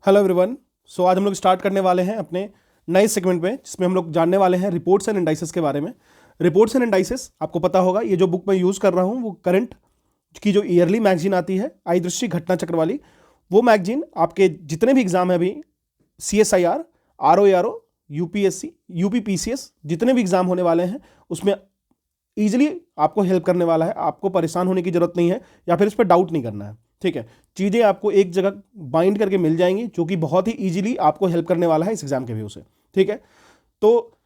Hello everyone. सो आज हम लोग स्टार्ट करने वाले हैं अपने नए सेगमेंट में, जिसमें हम लोग जानने वाले हैं रिपोर्ट्स एंड इंडाइसेस के बारे में। रिपोर्ट्स एंड इंडाइसेस आपको पता होगा, ये जो बुक मैं यूज़ कर रहा हूँ वो करंट की जो ईयरली मैगजीन आती है आई दृष्टि घटना चक्र वाली, वो मैगजीन आपके जितने भी एग्जाम है अभी, CSIR, ROARO, UPSC, UPPCS, जितने भी एग्जाम होने वाले हैं उसमें ईजिली आपको हेल्प करने वाला है। आपको परेशान होने की जरूरत नहीं है या फिर इस पर डाउट नहीं करना है। ठीक है, चीज़ें आपको एक जगह बाइंड करके मिल जाएंगी, जो कि बहुत ही ईजिली आपको हेल्प करने वाला है इस एग्जाम के व्यू से। ठीक है, तो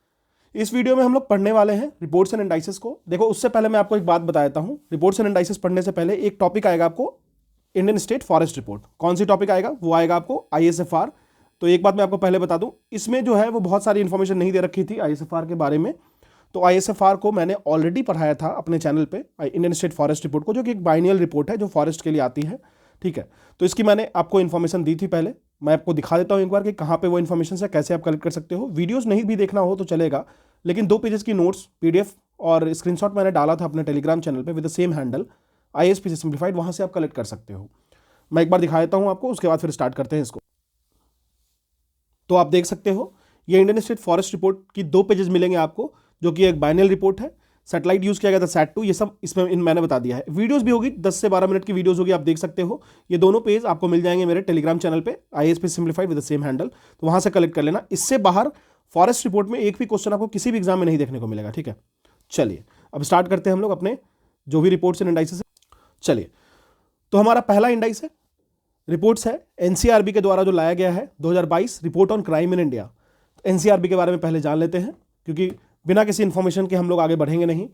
इस वीडियो में हम लोग पढ़ने वाले हैं रिपोर्ट्स एंड इंडाइसेस को। देखो, उससे पहले मैं आपको एक बात बता देता हूँ। रिपोर्ट्स एंड इंडाइसेस पढ़ने से पहले एक टॉपिक आएगा आपको, इंडियन स्टेट फॉरेस्ट रिपोर्ट। कौन सी टॉपिक आएगा? वो आएगा आपको ISFR। तो एक बात मैं आपको पहले बता दूं, इसमें जो है वो बहुत सारी इंफॉर्मेशन नहीं दे रखी थी ISFR के बारे में। तो ISFR को मैंने ऑलरेडी पढ़ाया था अपने चैनल पे, इंडियन स्टेट फॉरेस्ट रिपोर्ट को, जो कि एक बाइनियल रिपोर्ट है जो फॉरेस्ट के लिए आती है। ठीक है, तो इसकी मैंने आपको इन्फॉर्मेशन दी थी पहले। मैं आपको दिखा देता हूँ एक बार कि कहाँ पे वो इन्फॉर्मेशन है, कैसे आप कलेक्ट कर सकते हो। वीडियोस नहीं भी देखना हो तो चलेगा, लेकिन 2 पेजेस की नोट्स PDF और स्क्रीनशॉट मैंने डाला था अपने टेलीग्राम चैनल पे with the same handle ISPC simplified, वहाँ से आप कलेक्ट कर सकते हो। मैं एक बार दिखा देता हूँ आपको, उसके बाद फिर स्टार्ट करते हैं इसको। तो आप देख सकते हो, ये इंडियन स्टेट फॉरेस्ट रिपोर्ट की 2 पेजेस मिलेंगे आपको, जो कि एक बाइनल रिपोर्ट है। सैटेलाइट यूज किया गया था SAT-2, ये सब इसमें मैंने बता दिया है। वीडियोस भी होगी, 10 से 12 मिनट की वीडियोस होगी, आप देख सकते हो। ये दोनों पेज आपको मिल जाएंगे मेरे टेलीग्राम चैनल पे, ISPC simplified with the same handle, तो वहां से कलेक्ट कर लेना। इससे बाहर फॉरेस्ट रिपोर्ट में एक भी क्वेश्चन आपको किसी भी एग्जाम में नहीं देखने को मिलेगा। ठीक है, चलिए अब स्टार्ट करते हैं हम लोग अपने जो भी रिपोर्ट्स एंड इंडाइसेस। चलिए, तो हमारा पहला इंडाइस है, रिपोर्ट्स है NCRB के द्वारा जो लाया गया है 2022 report on crime in India. तो NCRB के बारे में पहले जान लेते हैं, क्योंकि बिना किसी इंफॉर्मेशन के हम लोग आगे बढ़ेंगे नहीं।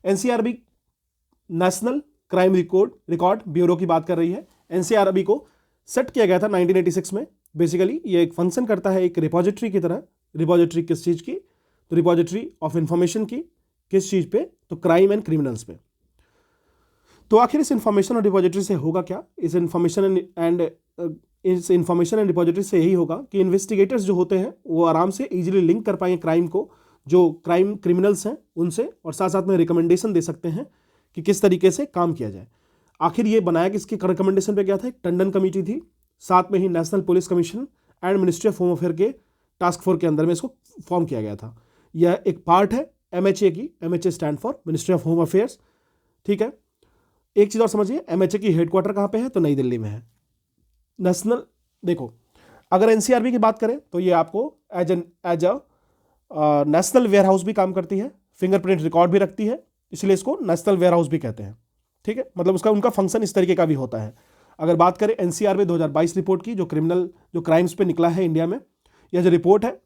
NCRB national crime record bureau की बात कर रही है। NCRB को सेट किया गया था 1986 में। बेसिकली ये एक फंक्शन करता है एक रिपोजिटरी की तरह। रिपोजिटरी किस चीज़ की? तो रिपोजिटरी ऑफ इंफॉर्मेशन की। किस चीज़ पे? तो क्राइम एंड क्रिमिनल्स पे। तो आखिर इस इंफॉर्मेशन और डिपॉजिटरी से होगा क्या? इस इंफॉर्मेशन एंड डिपॉजिटरी से यही होगा कि इन्वेस्टिगेटर्स जो होते हैं वो आराम से इजीली लिंक कर पाएंगे क्राइम को, जो क्राइम क्रिमिनल्स हैं उनसे, और साथ साथ में रिकमेंडेशन दे सकते हैं कि किस तरीके से काम किया जाए। आखिर ये बनाया किसकी रिकमेंडेशन पे गया था? एक टंडन कमेटी थी, साथ में ही national police commission and ministry of home affair के टास्क फोर्स के अंदर में इसको फॉर्म किया गया था। यह एक पार्ट है MHA की। MHA stand for ministry of home affairs. ठीक है, एक चीज़ और समझिए, MHA की हेडक्वार्टर कहाँ पे है? तो नई दिल्ली में है। नेशनल, देखो, अगर NCRB की बात करें तो ये आपको as a national warehouse भी काम करती है, फिंगरप्रिंट रिकॉर्ड भी रखती है, इसलिए इसको नेशनल वेयर हाउस भी कहते हैं। ठीक है, मतलब उसका उनका फंक्शन इस तरीके का भी होता है। अगर बात करें NCRB 2022 रिपोर्ट की, जो क्राइम्स पे निकला है इंडिया में, यह जो रिपोर्ट है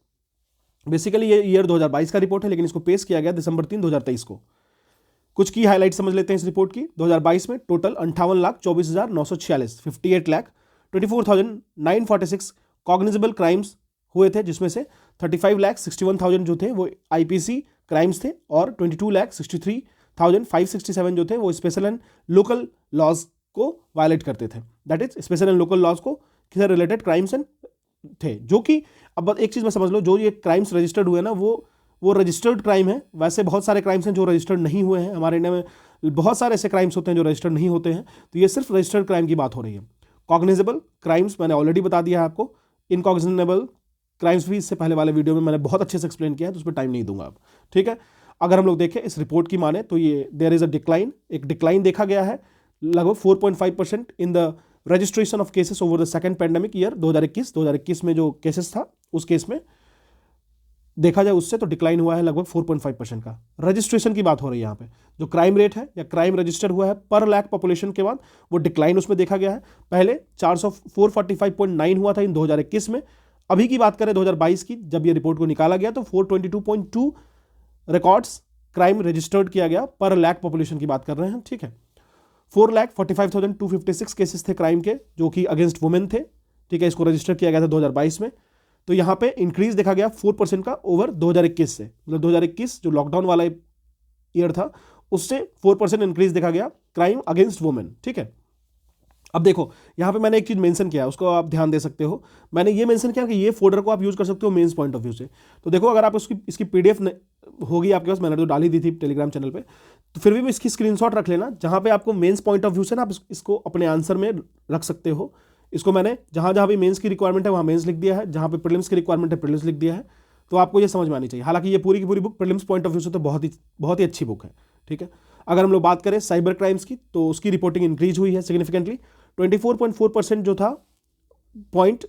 बेसिकली ये ईयर 2022 का रिपोर्ट है, लेकिन इसको पेश किया गया December 3, 2023 को। कुछ की हाईलाइट समझ लेते हैं इस रिपोर्ट की। 2022 में टोटल 58,24,946 58,24,946 कॉग्निजेबल क्राइम्स हुए थे, जिसमें से 35,61,000 जो थे वो IPC क्राइम्स थे, और 22,63,567 जो थे वो स्पेशल एंड लोकल लॉज को वायलेट करते थे। That is special and local laws को किसी रिलेटेड क्राइम्स थे, जो कि अब एक चीज़ में समझ लो, जो ये क्राइम्स रजिस्टर्ड हुए ना वो रजिस्टर्ड क्राइम है। वैसे बहुत सारे क्राइम्स हैं जो रजिस्टर्ड नहीं हुए हैं। हमारे इंडिया में बहुत सारे ऐसे क्राइम्स होते हैं जो रजिस्टर्ड नहीं होते हैं, तो ये सिर्फ रजिस्टर्ड क्राइम की बात हो रही है। कॉग्निजेबल क्राइम्स मैंने ऑलरेडी बता दिया है आपको। इनकॉग्निजेबल क्राइम्स भी इससे पहले वाले वीडियो में मैंने बहुत अच्छे से एक्सप्लेन किया है, तो उस पर टाइम नहीं दूंगा अब। ठीक है, अगर हम लोग देखें इस रिपोर्ट की माने तो ये देयर इज अ डिक्लाइन, एक डिक्लाइन देखा गया है लगभग 4.5% in the registration of cases over the second pandemic year 2021 में जो केसेस था उस केस में देखा जाए उससे तो डिक्लाइन हुआ है लगभग 4.5% का। रजिस्ट्रेशन की बात हो रही है यहाँ पे, जो क्राइम रेट है या क्राइम रजिस्टर हुआ है पर लाख पॉपुलेशन के बाद, वो डिक्लाइन उसमें देखा गया है। पहले 445.9 हुआ था इन 2021 में। अभी की बात करें 2022 की, जब ये रिपोर्ट को निकाला गया तो 422.2 रिकॉर्ड्स क्राइम रजिस्टर्ड किया गया पर लाख पॉपुलेशन की बात कर रहे हैं। ठीक है, 4,45,256 केसेस थे क्राइम के, जो कि अगेंस्ट वुमेन थे। ठीक है, इसको रजिस्टर किया गया था 2022 में। तो यहाँ पे इंक्रीज देखा गया 4% का ओवर 2021 से, मतलब 2021 जो लॉकडाउन वाला ईयर था उससे 4% इंक्रीज देखा गया क्राइम अगेंस्ट वुमेन। ठीक है, अब देखो यहाँ पे मैंने एक चीज मेंशन किया है, उसको आप ध्यान दे सकते हो। मैंने ये मेंशन किया कि ये फोल्डर को आप यूज कर सकते हो मेंस पॉइंट ऑफ व्यू से। तो देखो, अगर आप इसकी PDF होगी आपके पास, मैंने तो डाली दी थी टेलीग्राम चैनल पे, तो फिर भी इसकी स्क्रीनशॉट रख लेना, जहाँ पे आपको मेंस पॉइंट ऑफ व्यू से ना आप इसको अपने आंसर में रख सकते हो। इसको मैंने जहाँ जहाँ भी मेंस की रिक्वायरमेंट है वहाँ मेंस लिख दिया है, जहाँ पे प्रीलिम्स की रिक्वायरमेंट है प्रीलिम्स लिख दिया है। तो आपको ये समझ में आनी चाहिए। हालांकि ये पूरी की पूरी book prelims point of view से तो बहुत ही अच्छी बुक है, ठीक है। अगर हम लोग बात करें साइबर क्राइम्स की, तो उसकी रिपोर्टिंग इंक्रीज हुई है सिग्निफिकेंटली। 24.4% जो था पॉइंट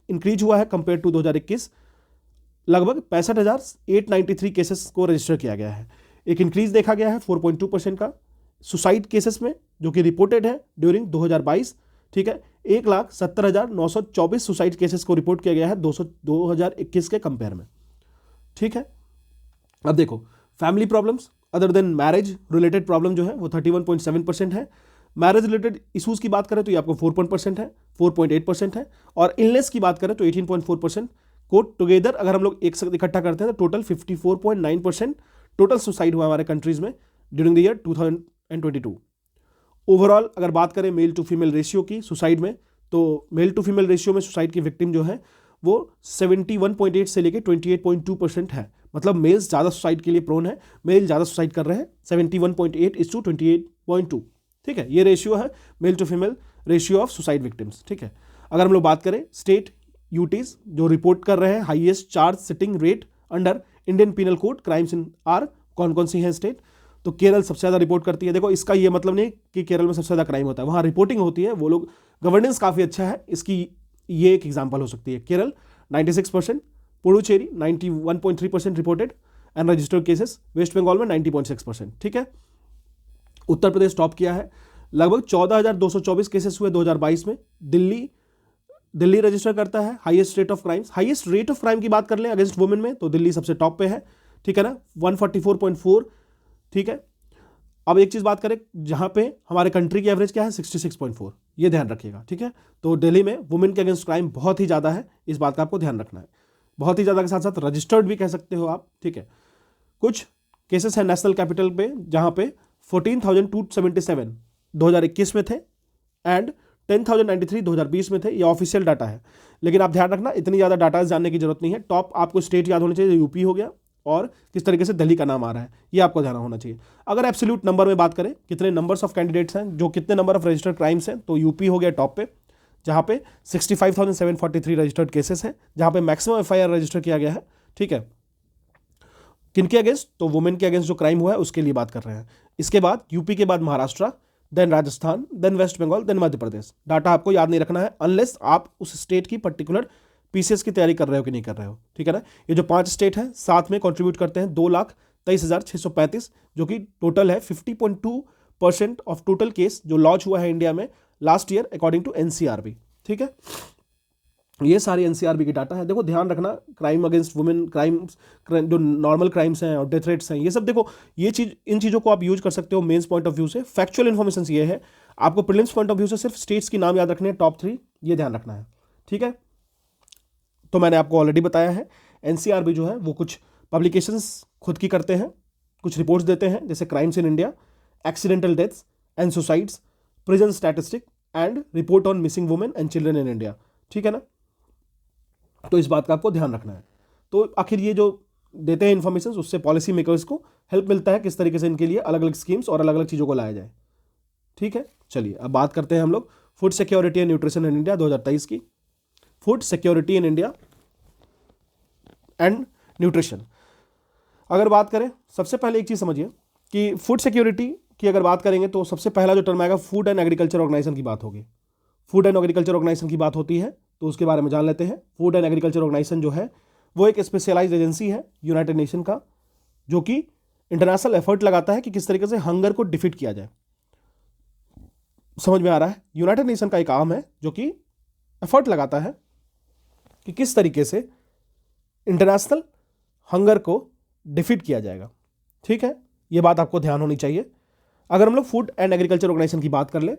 इंक्रीज हुआ है कंपेयर टू 2021। लगभग 65,893 केसेस को रजिस्टर किया गया है। एक इंक्रीज देखा गया है 4.2% का सुसाइड केसेस में, जो कि रिपोर्टेड है ड्यूरिंग 2022, ठीक है। 1,70,924 सुसाइड केसेस को रिपोर्ट किया गया है 2021 के कंपेयर में, ठीक है। अब देखो family problems other than marriage related problem जो है वो 31.7% है। मैरिज रिलेटेड इशूज की बात करें तो ये आपको 4.8% है, और इलनेस की बात करें तो 18.4% को टुगेदर अगर हम लोग एक साथ इकट्ठा करते हैं तो टोटल 54.9% टोटल सुसाइड हुआ हमारे कंट्रीज में ड्यूरिंग द ईयर 2022। ओवरऑल अगर बात करें मेल टू फीमेल रेशियो की सुसाइड में, तो मेल टू फीमेल रेशियो में सुसाइड की विक्टिम जो है वो 71.8 से लेकर 28.2% है। मतलब मेल्स ज़्यादा सुसाइड के लिए प्रोन है, मेल ज़्यादा सुसाइड कर रहे हैं 71.8:28.2, ठीक है। ये रेशियो है male to female ratio of suicide victims, ठीक है। अगर हम लोग बात करें स्टेट यूटीज जो रिपोर्ट कर रहे हैं highest chargesheeting rate under Indian penal code crimes in are, कौन कौन सी हैं स्टेट, तो केरल सबसे ज़्यादा रिपोर्ट करती है। देखो इसका ये मतलब नहीं कि केरल में सबसे ज़्यादा क्राइम होता है, वहाँ रिपोर्टिंग होती है, वो लोग गवर्नेंस काफ़ी अच्छा है, इसकी ये एक एग्जांपल हो सकती है। Kerala 96%, Puducherry 91.3% reported and registered cases, West Bengal में 90.6%, ठीक है। उत्तर प्रदेश टॉप किया है, लगभग 14,224 केसेस हुए 2022 में। दिल्ली रजिस्टर करता है highest rate of crimes. Highest rate of crime की बात कर लें अगेंस्ट वुमेन में तो दिल्ली सबसे टॉप पे है, ठीक है ना, 144.4, ठीक है। अब एक चीज़ बात करें जहां पे हमारे कंट्री की एवरेज क्या है 66.4, ये ध्यान रखिएगा, ठीक है। तो दिल्ली में वुमेन के अगेंस्ट क्राइम बहुत ही ज़्यादा है, इस बात का आपको ध्यान रखना है। बहुत ही ज़्यादा के साथ साथ रजिस्टर्ड भी कह सकते हो आप, ठीक है। कुछ केसेस हैं नेशनल कैपिटल पे जहां पे 14,277 2021 में थे एंड 10,093 2020 में थे। ये ऑफिशियल डाटा है, लेकिन आप ध्यान रखना इतनी ज़्यादा डाटा जानने की जरूरत नहीं है। टॉप आपको स्टेट याद होनी चाहिए, यूपी हो गया और किस तरीके से दिल्ली का नाम आ रहा है ये आपको ध्यान होना चाहिए। अगर एब्सोल्यूट नंबर में बात करें कितने नंबर्स ऑफ कैंडिडेट्स हैं, जो कितने नंबर ऑफ रजिस्टर्ड क्राइम्स हैं, तो यूपी हो गया टॉप पे जहाँ पे 65,743 रजिस्टर्ड केसेस हैं, जहाँ पे मैक्सिमम एफआईआर रजिस्टर किया गया है, ठीक है। किनके अगेंस्ट, तो वुमेन के अगेंस्ट जो क्राइम हुआ है उसके लिए बात कर रहे हैं। इसके बाद यूपी के बाद Maharashtra, then Rajasthan, then West Bengal, then Madhya Pradesh. Data आपको याद नहीं रखना है अनलेस आप उस स्टेट की पर्टिकुलर पीसीएस की तैयारी कर रहे हो कि नहीं कर रहे हो, ठीक है ना। ये जो 5 स्टेट हैं साथ में कंट्रीब्यूट करते हैं 2,23,635, जो कि टोटल है 50.2% ऑफ टोटल केस जो लॉन्च हुआ है इंडिया में last year according to NCRB, ठीक है। ये सारी एनसीआरबी की डाटा है। देखो ध्यान रखना क्राइम अगेंस्ट वुमेन, क्राइम्स जो नॉर्मल क्राइम्स हैं और डेथ रेट्स हैं, ये सब देखो ये चीज़, इन चीज़ों को आप यूज कर सकते हो मेंस पॉइंट ऑफ व्यू से। फैक्चुअल इन्फॉर्मेशन ये है, आपको प्रीलिम्स पॉइंट ऑफ व्यू से सिर्फ स्टेट्स की नाम याद रखने हैं, टॉप 3, ये ध्यान रखना है, ठीक है। तो मैंने आपको ऑलरेडी बताया है एनसीआरबी जो है वो कुछ पब्लिकेशंस खुद की करते हैं, कुछ रिपोर्ट्स देते हैं, जैसे crimes in India, accidental deaths and suicides, prison statistic and report on missing women and children in India, ठीक है ना। तो इस बात का आपको ध्यान रखना है। तो आखिर ये जो देते हैं इन्फॉर्मेशन, उससे पॉलिसी मेकर्स को हेल्प मिलता है किस तरीके से इनके लिए अलग अलग स्कीम्स और अलग अलग चीज़ों को लाया जाए, ठीक है। चलिए अब बात करते हैं हम लोग food security and nutrition in India 2023 की। Food security in India and nutrition अगर बात करें, सबसे पहले एक चीज़ समझिए कि फूड सिक्योरिटी की अगर बात करेंगे तो सबसे पहला जो टर्म आएगा फूड एंड एग्रीकल्चर ऑर्गेनाइजेशन की बात होगी। फूड एंड एग्रीकल्चर ऑर्गेनाइजेशन की बात होती है तो उसके बारे में जान लेते हैं। फूड एंड एग्रीकल्चर ऑर्गेनाइजेशन जो है वो एक स्पेशलाइज्ड एजेंसी है यूनाइटेड नेशन का, जो कि इंटरनेशनल एफर्ट लगाता है कि किस तरीके से हंगर को डिफीट किया जाए। समझ में आ रहा है? यूनाइटेड नेशन का एक आर्म है जो कि एफर्ट लगाता है कि किस तरीके से इंटरनेशनल हंगर को डिफीट किया जाएगा, ठीक है। ये बात आपको ध्यान होनी चाहिए। अगर हम लोग फूड एंड एग्रीकल्चर ऑर्गेनाइजेशन की बात कर ले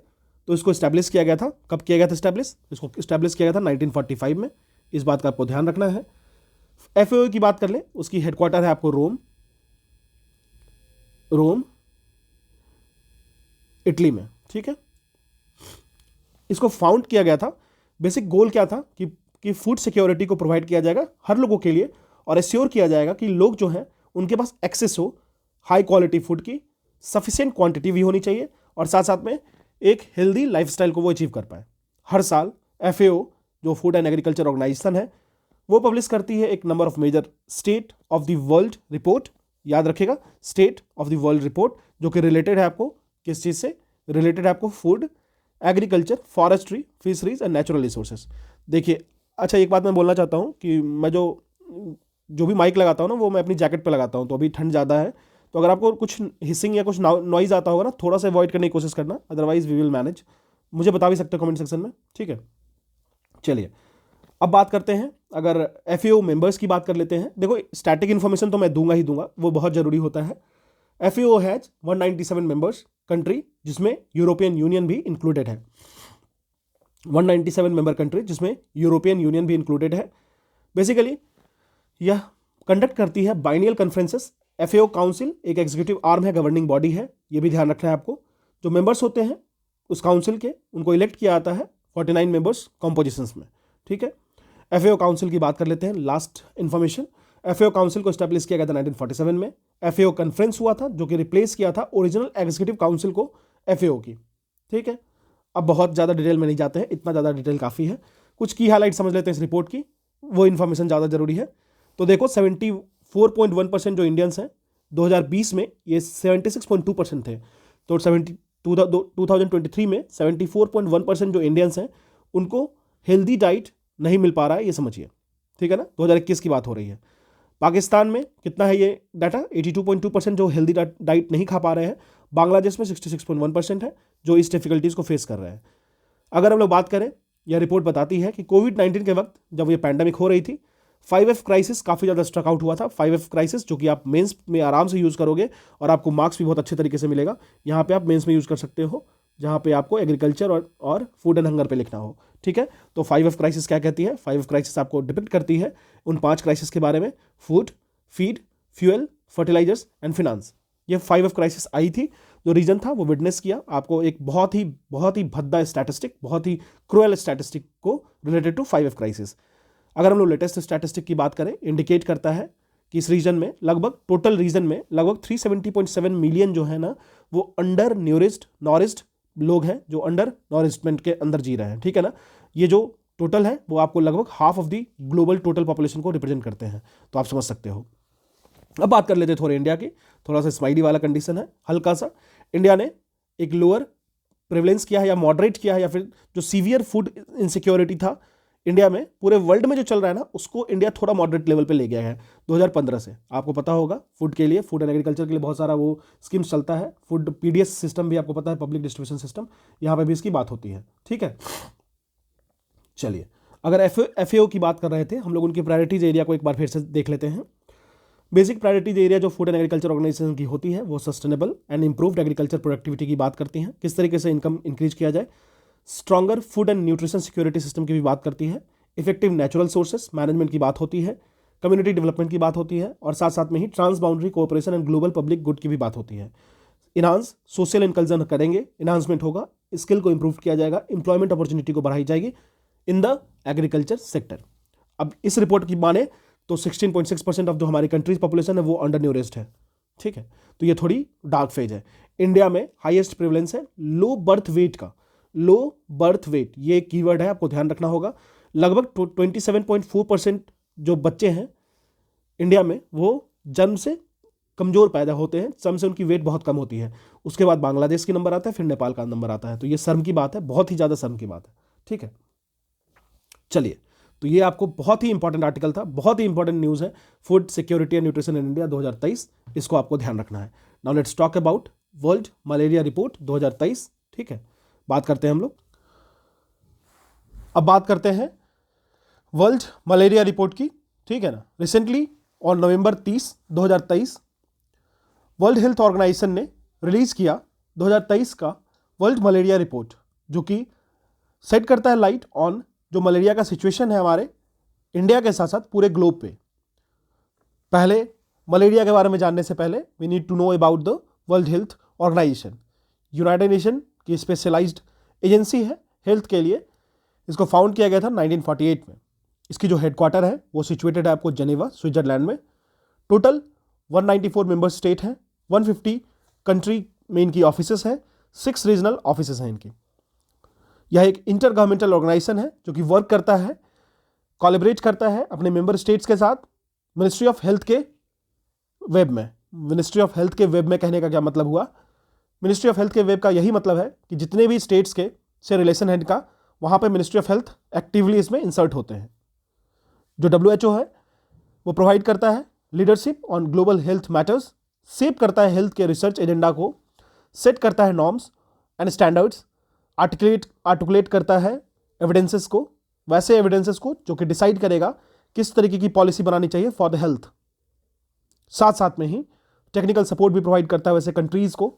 तो इसको इस्टेब्लिश किया गया था, कब किया गया था इस्टेब्लिश? इसको इस्टेब्लिश किया गया था 1945 में। इस बात का आपको ध्यान रखना है। एफएओ की बात कर ले, उसकी हेडक्वार्टर है आपको रोम इटली में, ठीक है। इसको फाउंड किया गया था। बेसिक गोल क्या था कि फूड सिक्योरिटी को प्रोवाइड किया जाएगा हर लोगों के लिए और एश्योर किया जाएगा कि लोग जो हैं उनके पास एक्सेस हो हाई क्वालिटी फूड की, सफिशिएंट क्वांटिटी भी होनी चाहिए और साथ साथ में एक हेल्दी लाइफस्टाइल को वो अचीव कर पाए। हर साल FAO जो फूड एंड एग्रीकल्चर ऑर्गेनाइजेशन है वो पब्लिश करती है एक number of major state of the world report, याद रखिएगा state of the world report, जो कि रिलेटेड है आपको किस चीज़ से, रिलेटेड है आपको food, agriculture, forestry, fisheries and natural resources. देखिए अच्छा एक बात मैं बोलना चाहता हूँ कि मैं जो भी माइक लगाता हूँ ना वो मैं अपनी जैकेट पे लगाता हूँ, तो अभी ठंड ज़्यादा है, तो अगर आपको कुछ हिसिंग या कुछ नॉइज आता होगा ना थोड़ा सा अवॉइड करने की कोशिश करना, अदरवाइज वी विल मैनेज। मुझे बता भी सकते हो कमेंट सेक्शन में, ठीक है। चलिए अब बात करते हैं, अगर FAO मेंबर्स की बात कर लेते हैं। देखो स्टैटिक इन्फॉर्मेशन तो मैं दूंगा ही दूंगा, वो बहुत ज़रूरी होता है। FAO हैज 197 मेंबर्स कंट्री, जिसमें यूरोपियन यूनियन भी इंक्लूडेड है। 197 मेंबर कंट्री जिसमें यूरोपियन यूनियन भी इंक्लूडेड है। बेसिकली यह कंडक्ट करती है बाइनियल कॉन्फ्रेंसेस। FAO काउंसिल एक एग्जीक्यूटिव आर्म है, गवर्निंग बॉडी है, ये भी ध्यान रखना है आपको। जो मेंबर्स होते हैं उस काउंसिल के, उनको इलेक्ट किया जाता है 49 मेंबर्स कॉम्पोजिशंस में, ठीक है। FAO काउंसिल की बात कर लेते हैं, लास्ट इन्फॉर्मेशन। FAO काउंसिल को स्टैब्लिश किया गया था 1947 में। FAO कॉन्फ्रेंस हुआ था जो कि रिप्लेस किया था ओरिजिनल एग्जीक्यूटिव काउंसिल को FAO की, ठीक है। अब बहुत ज़्यादा डिटेल में नहीं जाते हैं, इतना ज़्यादा डिटेल काफ़ी है। कुछ की हाईलाइट समझ लेते हैं इस रिपोर्ट की, वो इन्फॉर्मेशन ज़्यादा जरूरी है। तो देखो 74.1% जो इंडियंस हैं 2020 में ये 76.2% थे, तो 2023 में 74.1% जो इंडियंस हैं उनको हेल्दी डाइट नहीं मिल पा रहा है, ये समझिए, ठीक है ना। 2021 की बात हो रही है। पाकिस्तान में कितना है ये डाटा, 82.2% जो हेल्दी डाइट नहीं खा पा रहे हैं। बांग्लादेश में 66.1% है जो इस डिफिकल्टीज़ को फेस कर रहे हैं। अगर हम लोग बात करें, यह रिपोर्ट बताती है कि कोविड-19 के वक्त जब ये पैंडेमिक हो रही थी 5F क्राइसिस काफ़ी ज़्यादा स्ट्रक आउट हुआ था। 5F क्राइसिस जो कि आप मेंस में आराम से यूज़ करोगे और आपको मार्क्स भी बहुत अच्छे तरीके से मिलेगा। यहाँ पे आप मेंस में यूज़ कर सकते हो जहाँ पे आपको एग्रीकल्चर और फूड एंड हंगर पे लिखना हो, ठीक है। तो 5F क्राइसिस क्या कहती है, 5F क्राइसिस आपको डिपिक्ट करती है उन 5 क्राइसिस के बारे में, food, feed, fuel, fertilisers and finance. ये 5F क्राइसिस आई थी, जो रीजन था वो विटनेस किया आपको एक बहुत ही भद्दा स्टैटिस्टिक, बहुत ही क्रूएल स्टैटिस्टिक को रिलेटेड टू 5F क्राइसिस। अगर हम लोग लेटेस्ट स्टैटिस्टिक की बात करें, इंडिकेट करता है कि इस रीजन में लगभग टोटल रीजन में लगभग 370.7 मिलियन जो है ना वो अंडर नॉरिस्ड लोग हैं, जो अंडर नॉरिस्टमेंट के अंदर जी रहे हैं, ठीक है ना। ये जो टोटल है वो आपको लगभग half of the global total population को रिप्रेजेंट करते हैं, तो आप समझ सकते हो। अब बात कर लेते हैं थोड़े इंडिया की, थोड़ा सा स्माइली वाला कंडीशन है हल्का सा। इंडिया ने एक लोअर प्रेवलेंस किया है या मॉडरेट किया है, या फिर जो सीवियर फूड इनसिक्योरिटी था इंडिया में, पूरे वर्ल्ड में जो चल रहा है ना, उसको इंडिया थोड़ा मॉडरेट लेवल पे ले गया है 2015 से। आपको पता होगा फूड के लिए, फूड एंड एग्रीकल्चर के लिए बहुत सारा वो स्कीम्स चलता है। फूड PDS सिस्टम भी आपको पता है, पब्लिक डिस्ट्रीब्यूशन सिस्टम, यहाँ पे भी इसकी बात होती है, ठीक है। चलिए अगर FAO की बात कर रहे थे हम लोग, उनकी प्रायोरिटीज एरिया को एक बार फिर से देख लेते हैं। बेसिक प्रायोरिटीज एरिया जो फूड एंड एग्रीकल्चर ऑर्गेनाइजेशन की होती है वो sustainable and improved agriculture productivity की बात करती हैं, किस तरीके से इनकम इंक्रीज किया जाए। Stronger food and nutrition security system की भी बात करती है। इफेक्टिव नेचुरल सोर्सेस मैनेजमेंट की बात होती है। कम्युनिटी डेवलपमेंट की बात होती है, और साथ साथ में ही trans boundary cooperation and global public good की भी बात होती है। इनहांस सोशल इंक्लूजन करेंगे, इनहांसमेंट होगा, स्किल को इंप्रूव किया जाएगा, इंप्लॉयमेंट अपॉर्चुनिटी को बढ़ाई जाएगी इन द एग्रीकल्चर सेक्टर। अब इस रिपोर्ट की माने तो 16.6% ऑफ जो हमारी कंट्रीज पॉपुलेशन है वो अंडर न्यूरिस्ड है, ठीक है। तो ये थोड़ी डार्क फेज है। इंडिया में हाईएस्ट प्रेवलेंस है लो बर्थ वेट का, लो बर्थ वेट ये कीवर्ड है, आपको ध्यान रखना होगा। लगभग 27.4% जो बच्चे हैं इंडिया में वो जन्म से कमजोर पैदा होते हैं, जन्म से उनकी वेट बहुत कम होती है। उसके बाद बांग्लादेश की नंबर आता है, फिर नेपाल का नंबर आता है। तो ये शर्म की बात है, बहुत ही ज़्यादा शर्म की बात है, ठीक है। चलिए तो ये आपको बहुत ही इंपॉर्टेंट आर्टिकल था, बहुत ही इंपॉर्टेंट न्यूज़ है, food security and nutrition in India 2023, इसको आपको ध्यान रखना है। Now let's talk about world malaria report 2023, ठीक है। बात करते हैं हम लोग, अब बात करते हैं वर्ल्ड मलेरिया रिपोर्ट की, ठीक है ना। Recently on November 30, 2023 World Health Organization ने रिलीज किया 2023 का वर्ल्ड मलेरिया रिपोर्ट, जो कि सेट करता है लाइट ऑन जो मलेरिया का सिचुएशन है हमारे इंडिया के साथ साथ पूरे ग्लोब पे। पहले मलेरिया के बारे में जानने से पहले we need to know about the World Health Organization. United Nation की स्पेशलाइज्ड एजेंसी है हेल्थ के लिए। इसको फाउंड किया गया था 1948 में। इसकी जो हेडक्वार्टर है वो सिचुएटेड है आपको जेनेवा, स्विट्जरलैंड में। टोटल 194 मेंबर स्टेट हैं, 150 कंट्री में इनकी ऑफिसेस हैं, 6 रीजनल ऑफिसेस हैं इनकी। यह एक इंटर गवर्नमेंटल ऑर्गेनाइजेशन है जो कि वर्क करता है, कोलैबोरेट करता है अपने मेंबर स्टेट्स के साथ मिनिस्ट्री ऑफ हेल्थ के वेब में। मिनिस्ट्री ऑफ हेल्थ के वेब में कहने का क्या मतलब हुआ? मिनिस्ट्री ऑफ हेल्थ के वेब का यही मतलब है कि जितने भी स्टेट्स के से रिलेशन है इनका, वहाँ पे मिनिस्ट्री ऑफ हेल्थ एक्टिवली इसमें इंसर्ट होते हैं। जो WHO है वो प्रोवाइड करता है leadership on global health matters, shape करता है हेल्थ के रिसर्च एजेंडा को, सेट करता है नॉर्म्स एंड स्टैंडर्ड्स, आर्टिकुलेट करता है एविडेंसेस को, वैसे एविडेंसेस को जो कि डिसाइड करेगा किस तरीके की पॉलिसी बनानी चाहिए फॉर द हेल्थ। साथ साथ में ही टेक्निकल सपोर्ट भी प्रोवाइड करता है वैसे कंट्रीज को,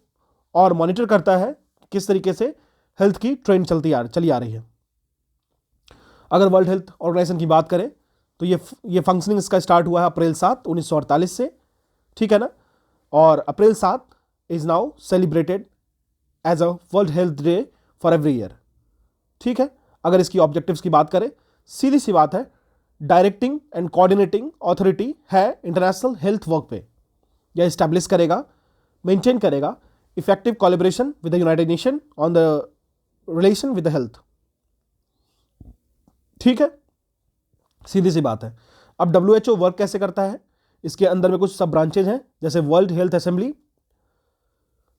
और मॉनिटर करता है किस तरीके से हेल्थ की ट्रेंड चली आ रही है। अगर वर्ल्ड हेल्थ ऑर्गेनाइजेशन की बात करें तो ये फंक्शनिंग इसका स्टार्ट हुआ है अप्रैल 7, 1948 से, ठीक है ना। और April 7 is now celebrated as a World Health Day for every year, ठीक है। अगर इसकी ऑब्जेक्टिव्स की बात करें, सीधी सी बात है, डायरेक्टिंग एंड कोऑर्डिनेटिंग अथॉरिटी है इंटरनेशनल हेल्थ वर्क पे। यह इस्टेब्लिश करेगा, मेंटेन करेगा effective collaboration with the United nation on the relation with the health, ठीक है, सीधी सी बात है। अब WHO वर्क कैसे करता है, इसके अंदर में कुछ सब ब्रांचेज हैं, जैसे वर्ल्ड हेल्थ असेंबली,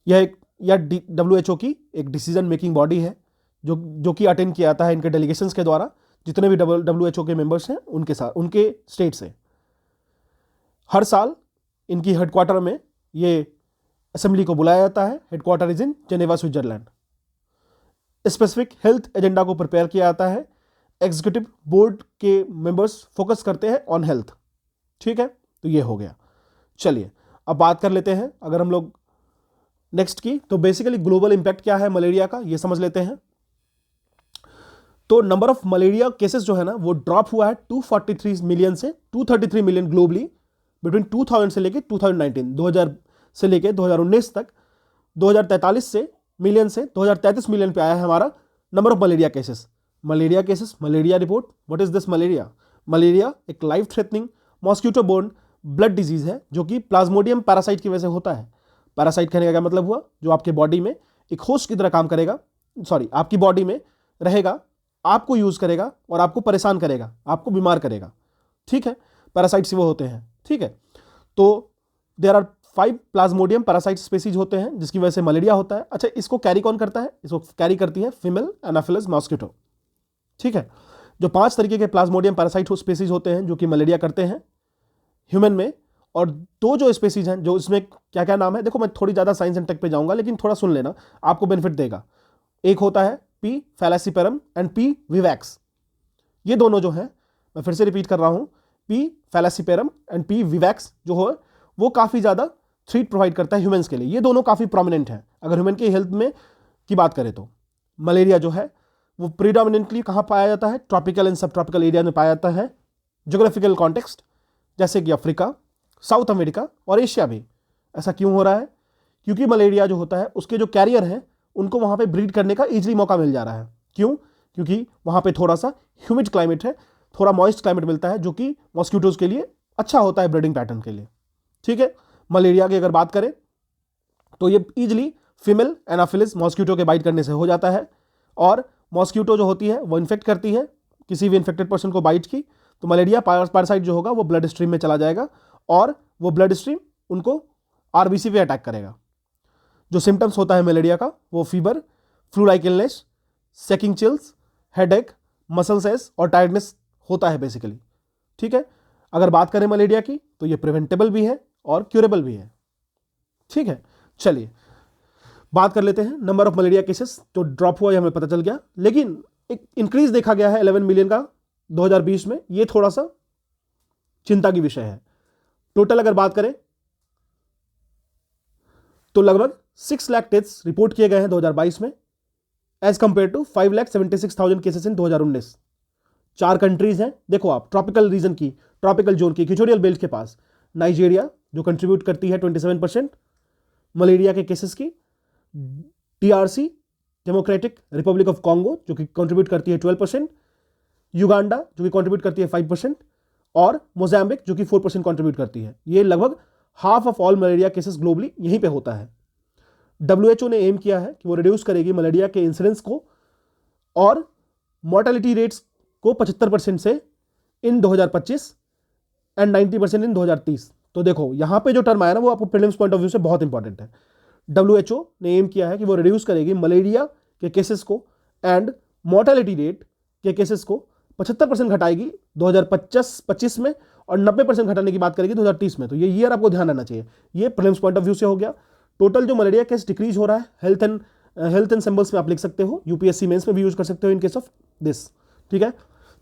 यह WHO की एक डिसीजन मेकिंग बॉडी है जो कि अटेंड किया जाता है इनके डेलीगेशंस के द्वारा, जितने भी WHO के मेंबर्स हैं उनके साथ, उनके स्टेट से। हर साल इनकी हेडक्वार्टर में ये असेंबली को बुलाया जाता है। Headquarter is in Geneva, Switzerland. Specific health agenda को प्रिपेयर किया जाता है। एग्जीक्यूटिव बोर्ड के मेंबर्स फोकस करते हैं ऑन हेल्थ, ठीक है। तो ये हो गया। चलिए अब बात कर लेते हैं अगर हम लोग नेक्स्ट की, तो बेसिकली ग्लोबल इंपैक्ट क्या है मलेरिया का, ये समझ लेते हैं। तो नंबर ऑफ मलेरिया केसेस जो है ना वो ड्रॉप हुआ है 243 मिलियन से 233 मिलियन ग्लोबली बिटवीन 2000 से लेके 2019, 2000 से लेके 2019 तक। 2043 से मिलियन से 2033 मिलियन पे आया है हमारा number of malaria cases. Malaria report, what is this malaria? Malaria एक life threatening mosquito borne blood disease है जो कि प्लाज्मोडियम पैरासाइट की वजह से होता है। पैरासाइट कहने का क्या मतलब हुआ? जो आपके बॉडी में एक होस्ट की तरह काम करेगा, आपकी बॉडी में रहेगा, आपको यूज करेगा और आपको परेशान करेगा, आपको बीमार करेगा, ठीक है। पैरासाइट्स वो होते हैं, ठीक है। तो there are 5 plasmodium parasite species होते हैं जिसकी वजह से मलेरिया होता है। अच्छा, इसको कैरी कौन करता है? इसको कैरी करती है फीमेल एनाफिलस मॉस्किटो, ठीक है। जो 5 तरीके के प्लाज्मोडियम पैरासाइट स्पीसीज होते हैं जो कि मलेरिया करते हैं ह्यूमन में, और 2 जो स्पीसीज हैं जो इसमें क्या क्या नाम है, देखो मैं थोड़ी ज़्यादा साइंस एंड टेक पे जाऊंगा लेकिन थोड़ा सुन लेना, आपको बेनिफिट देगा। एक होता है P. falciparum and P. vivax। ये दोनों जो है, मैं फिर से रिपीट कर रहा हूं, P. falciparum and P. vivax जो हो वो काफ़ी ज़्यादा थ्रेट प्रोवाइड करता है ह्यूमंस के लिए। ये दोनों काफ़ी प्रोमिनेंट हैं अगर ह्यूमन की हेल्थ में की बात करें तो। मलेरिया जो है वो प्रीडोमिनेंटली कहाँ पाया जाता है? ट्रॉपिकल एंड सब ट्रॉपिकल एरिया में पाया जाता है। जोग्राफिकल कॉन्टेक्स्ट जैसे कि अफ्रीका, साउथ अमेरिका और एशिया भी। ऐसा क्यों हो रहा है? क्योंकि मलेरिया जो होता है उसके जो कैरियर हैं उनको वहाँ पे ब्रीड करने का ईजिली मौका मिल जा रहा है। क्यों? क्योंकि वहाँ पे थोड़ा सा ह्यूमिड क्लाइमेट है, थोड़ा मॉइस्ट क्लाइमेट मिलता है जो कि मॉस्किटोज के लिए अच्छा होता है ब्रीडिंग पैटर्न के लिए, ठीक है। मलेरिया की अगर बात करें तो ये ईजिली फीमेल एनाफिलिस मॉस्किटो के बाइट करने से हो जाता है, और मॉस्किटो जो होती है वो इन्फेक्ट करती है किसी भी इन्फेक्टेड पर्सन को बाइट की, तो मलेरिया पैरासाइट जो होगा वो ब्लड स्ट्रीम में चला जाएगा और वो ब्लड स्ट्रीम उनको आरबीसी पे अटैक करेगा। जो सिम्टम्स होता है मलेरिया का वो fever, flu like illness, shaking chills, headache, muscle aches और टायर्डनेस होता है बेसिकली, ठीक है। अगर बात करें मलेरिया की तो ये प्रिवेंटेबल भी है और क्यूरेबल भी है, ठीक है। चलिए बात कर लेते हैं नंबर ऑफ मलेरिया केसेस जो ड्रॉप हुआ, ये हमें पता चल गया, लेकिन एक इंक्रीज देखा गया है 11 मिलियन का 2020 में। ये थोड़ा सा चिंता की विषय है। टोटल अगर बात करें तो लगभग 6 लाख डेथ्स रिपोर्ट किए गए हैं 2022 में, as compare to 5,76,000 cases in 2019। 4 countries हैं, देखो आप, ट्रॉपिकल रीजन की, ट्रॉपिकल जोन की, इक्वेटोरियल बेल्ट के पास नाइजीरिया जो कंट्रीब्यूट करती है 27% मलेरिया के केसेस की, DRC democratic Republic of Congo जो कि कंट्रीब्यूट करती है 12%, युगांडा जो कि कंट्रीब्यूट करती है 5%, और मोजाम्बिक जो कि 4% कंट्रीब्यूट करती है। ये लगभग half of all malaria cases globally यहीं पे होता है। WHO ने एम किया है कि वो रिड्यूस करेगी मलेरिया के इंसिडेंस को और मोर्टेलिटी रेट्स को 75% से इन 2025 एंड 90% इन 2030। तो देखो यहाँ पे जो टर्म आया ना वो आपको प्रीलिम्स पॉइंट ऑफ व्यू से बहुत इंपॉर्टेंट है। WHO ने एम किया है कि वो रिड्यूस करेगी मलेरिया के केसेस को एंड मोर्टेलिटी रेट के केसेस को 75% घटाएगी 2025 में और 90% घटाने की बात करेगी 2030 में। तो ये ईयर आपको ध्यान रखना चाहिए। ये प्रीलिम्स पॉइंट ऑफ व्यू से हो गया। टोटल जो मलेरिया केस डिक्रीज हो रहा है हेल्थ एंड सिंबल्स में आप लिख सकते हो, यूपीएससी मेंस में भी यूज कर सकते हो इन केस ऑफ दिस। ठीक है,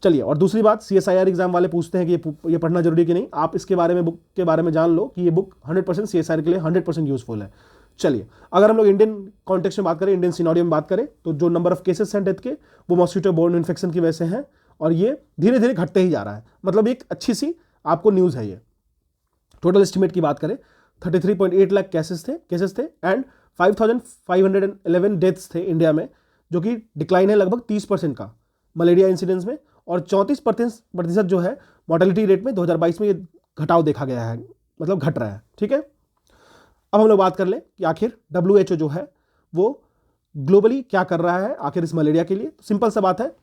चलिए। और दूसरी बात, CSIR एग्जाम वाले पूछते हैं कि ये पढ़ना जरूरी है कि नहीं। आप इसके बारे में, बुक के बारे में जान लो कि ये बुक 100% CSIR के लिए 100% यूजफुल है। चलिए, अगर हम लोग इंडियन कॉन्टेक्स्ट में बात करें, इंडियन सिनेरियो में बात करें, तो जो नंबर ऑफ केसेस हैं डेथ के वो मॉस्किटो बोर्न इन्फेक्शन की वजह से हैं और ये धीरे धीरे घटते ही जा रहा है। मतलब एक अच्छी सी आपको न्यूज़ है ये। टोटल एस्टिमेट की बात करें 33.8 लाख केसेस थे एंड 5,511 डेथ्स थे इंडिया में, जो कि डिक्लाइन है लगभग 30% का मलेरिया इंसिडेंस में, और 34% जो है मॉर्टेलिटी रेट में 2022 में ये घटाव देखा गया है, मतलब घट रहा है। ठीक है, अब हम लोग बात कर ले कि आखिर WHO जो है वो ग्लोबली क्या कर रहा है आखिर इस मलेरिया के लिए। सिंपल सा बात है,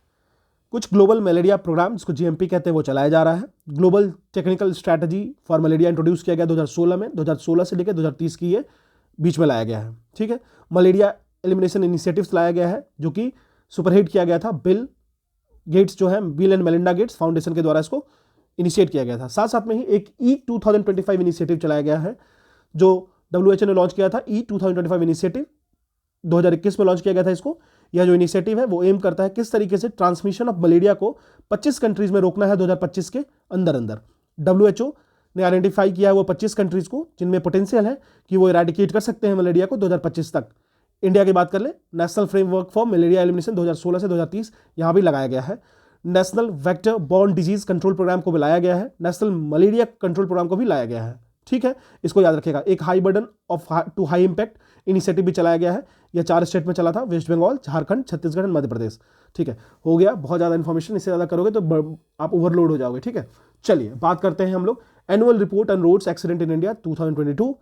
कुछ ग्लोबल मलेरिया प्रोग्राम जिसको GMP कहते हैं वो चलाया जा रहा है। Global technical strategy for malaria introduce किया गया 2016 में, 2016 से लेकर 2030 की ये बीच में लाया गया है। ठीक है, मलेरिया एलिमिनेशन इनिशिएटिव्स लाया गया है जो कि सुपरहिट किया गया था bill and Melinda Gates foundation के द्वारा इसको इनिशिएट किया गया था। साथ साथ में ही एक E2025 इनिशिएटिव चलाया गया है जो WHO ने लॉन्च किया था। E2025 इनिशिएटिव 2021 में लॉन्च किया गया था इसको। यह जो इनिशिएटिव है वो एम करता है किस तरीके से ट्रांसमिशन ऑफ मलेरिया को 25 कंट्रीज में रोकना है 2025 के अंदर अंदर। WHO ने आइडेंटिफाई किया है वो 25 कंट्रीज को जिनमें पोटेंशियल है कि वो इरेडिकेट कर सकते हैं मलेरिया को 2025 तक। इंडिया की बात कर ले, national framework for malaria elimination 2016 से 2030 यहाँ भी लगाया गया है। National vector borne disease control programme को भी लाया गया है। नेशनल मलेरिया कंट्रोल प्रोग्राम को भी लाया गया है। ठीक है, इसको याद रखेगा। एक high burden to high impact initiative भी चलाया गया है। यह 4 स्टेट में चला था, वेस्ट बंगाल, झारखंड, छत्तीसगढ़ और मध्य प्रदेश। ठीक है, हो गया। बहुत ज़्यादा इन्फॉर्मेशन, इससे ज़्यादा करोगे तो आप ओवरलोड हो जाओगे। ठीक है, चलिए बात करते हैं हम लोग annual report on roads accident in India 2022।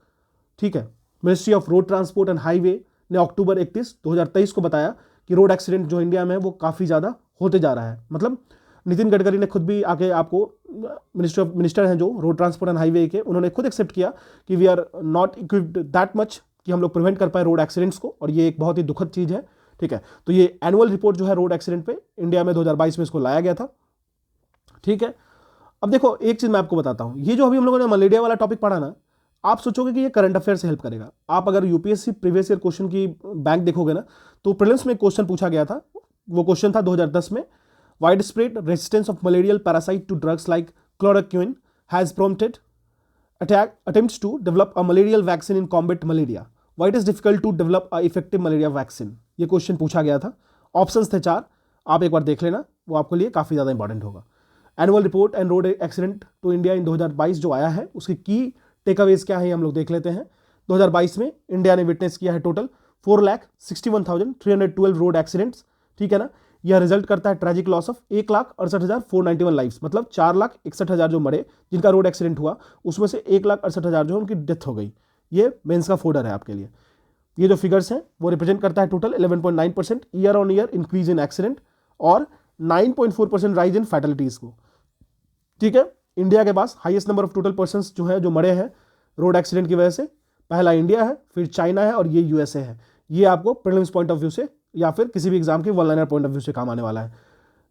ठीक है, ministry of road transport and highway ने अक्टूबर 31, 2023 को बताया कि रोड एक्सीडेंट जो इंडिया में है वो काफ़ी ज़्यादा होते जा रहा है। मतलब नितिन गडकरी ने खुद भी आके आपको, मिनिस्टर हैं जो रोड ट्रांसपोर्ट एंड हाईवे के, उन्होंने खुद एक्सेप्ट किया कि we are not equipped that much कि हम लोग प्रिवेंट कर पाए रोड एक्सीडेंट्स को, और ये एक बहुत ही दुखद चीज़ है। ठीक है, तो ये एनुअल रिपोर्ट जो है रोड एक्सीडेंट पे इंडिया में 2022 में इसको लाया गया था। ठीक है, अब देखो एक चीज़ मैं आपको बताता हूँ, ये जो अभी हम लोगों ने मलेरिया वाला टॉपिक पढ़ा ना, आप सोचोगे कि ये करंट अफेयर से हेल्प करेगा। आप अगर यूपीएससी प्रीवियस ईयर क्वेश्चन की बैंक देखोगे ना, तो प्रीलिम्स में क्वेश्चन पूछा गया था। वो क्वेश्चन था 2010 में, wide spread resistance of malarial parasite to drugs like chloroquine has prompted attempts to develop a malarial vaccine in combat malaria. Why it is difficult to develop a effective malaria vaccine? ये question पूछा गया था। Options थे 4, आप एक बार देख लेना, वो आपके लिए काफ़ी ज़्यादा इंपॉर्टेंट होगा। Annual report and road accident to India in 2022 जो आया है उसकी की टेकअवेज क्या है हम लोग देख लेते हैं। 2022 में इंडिया ने विटनेस किया है टोटल 4,61,312 रोड एक्सीडेंट्स। ठीक है ना, यह रिजल्ट करता है ट्रैजिक लॉस ऑफ 1,68,491 लाइफ्स, मतलब 4,61,000 जो मरे जिनका रोड एक्सीडेंट हुआ, उसमें से 1,68,000 जो उनकी डेथ हो गई। ये मेंस का फोल्डर है आपके लिए। ये जो फिगर्स हैं वो रिप्रेजेंट करता है total 11.9% year on year increase in accident और 9.4% राइज इन फैटलिटीज को। ठीक है, इंडिया के पास highest number of total persons जो है जो मरे हैं रोड एक्सीडेंट की वजह से, पहला इंडिया है, फिर चाइना है और ये यूएसए है। ये आपको प्रीलिम्स पॉइंट ऑफ व्यू से या फिर किसी भी एग्जाम के one liner point of view से काम आने वाला है।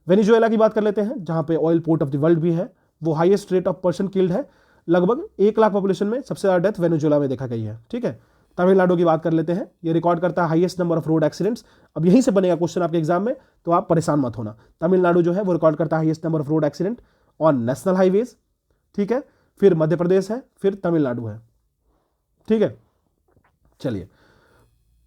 वेनेजुएला की बात कर लेते हैं, जहां पे oil port of the world भी है। वो highest rate of person killed है, लगभग 1 लाख पॉपुलेशन में सबसे ज़्यादा डेथ वेनेजुएला में देखा गई है। ठीक है, तमिलनाडु की बात कर लेते हैं, ये रिकॉर्ड करता है highest number of road accidents. अब यहीं से बनेगा क्वेश्चन आपके एग्जाम में, तो आप परेशान मत होना। तमिलनाडु जो है वो रिकॉर्ड करता है highest number of road accident on national highways. ठीक है, फिर मध्य प्रदेश है, फिर तमिलनाडु है। ठीक है, चलिए,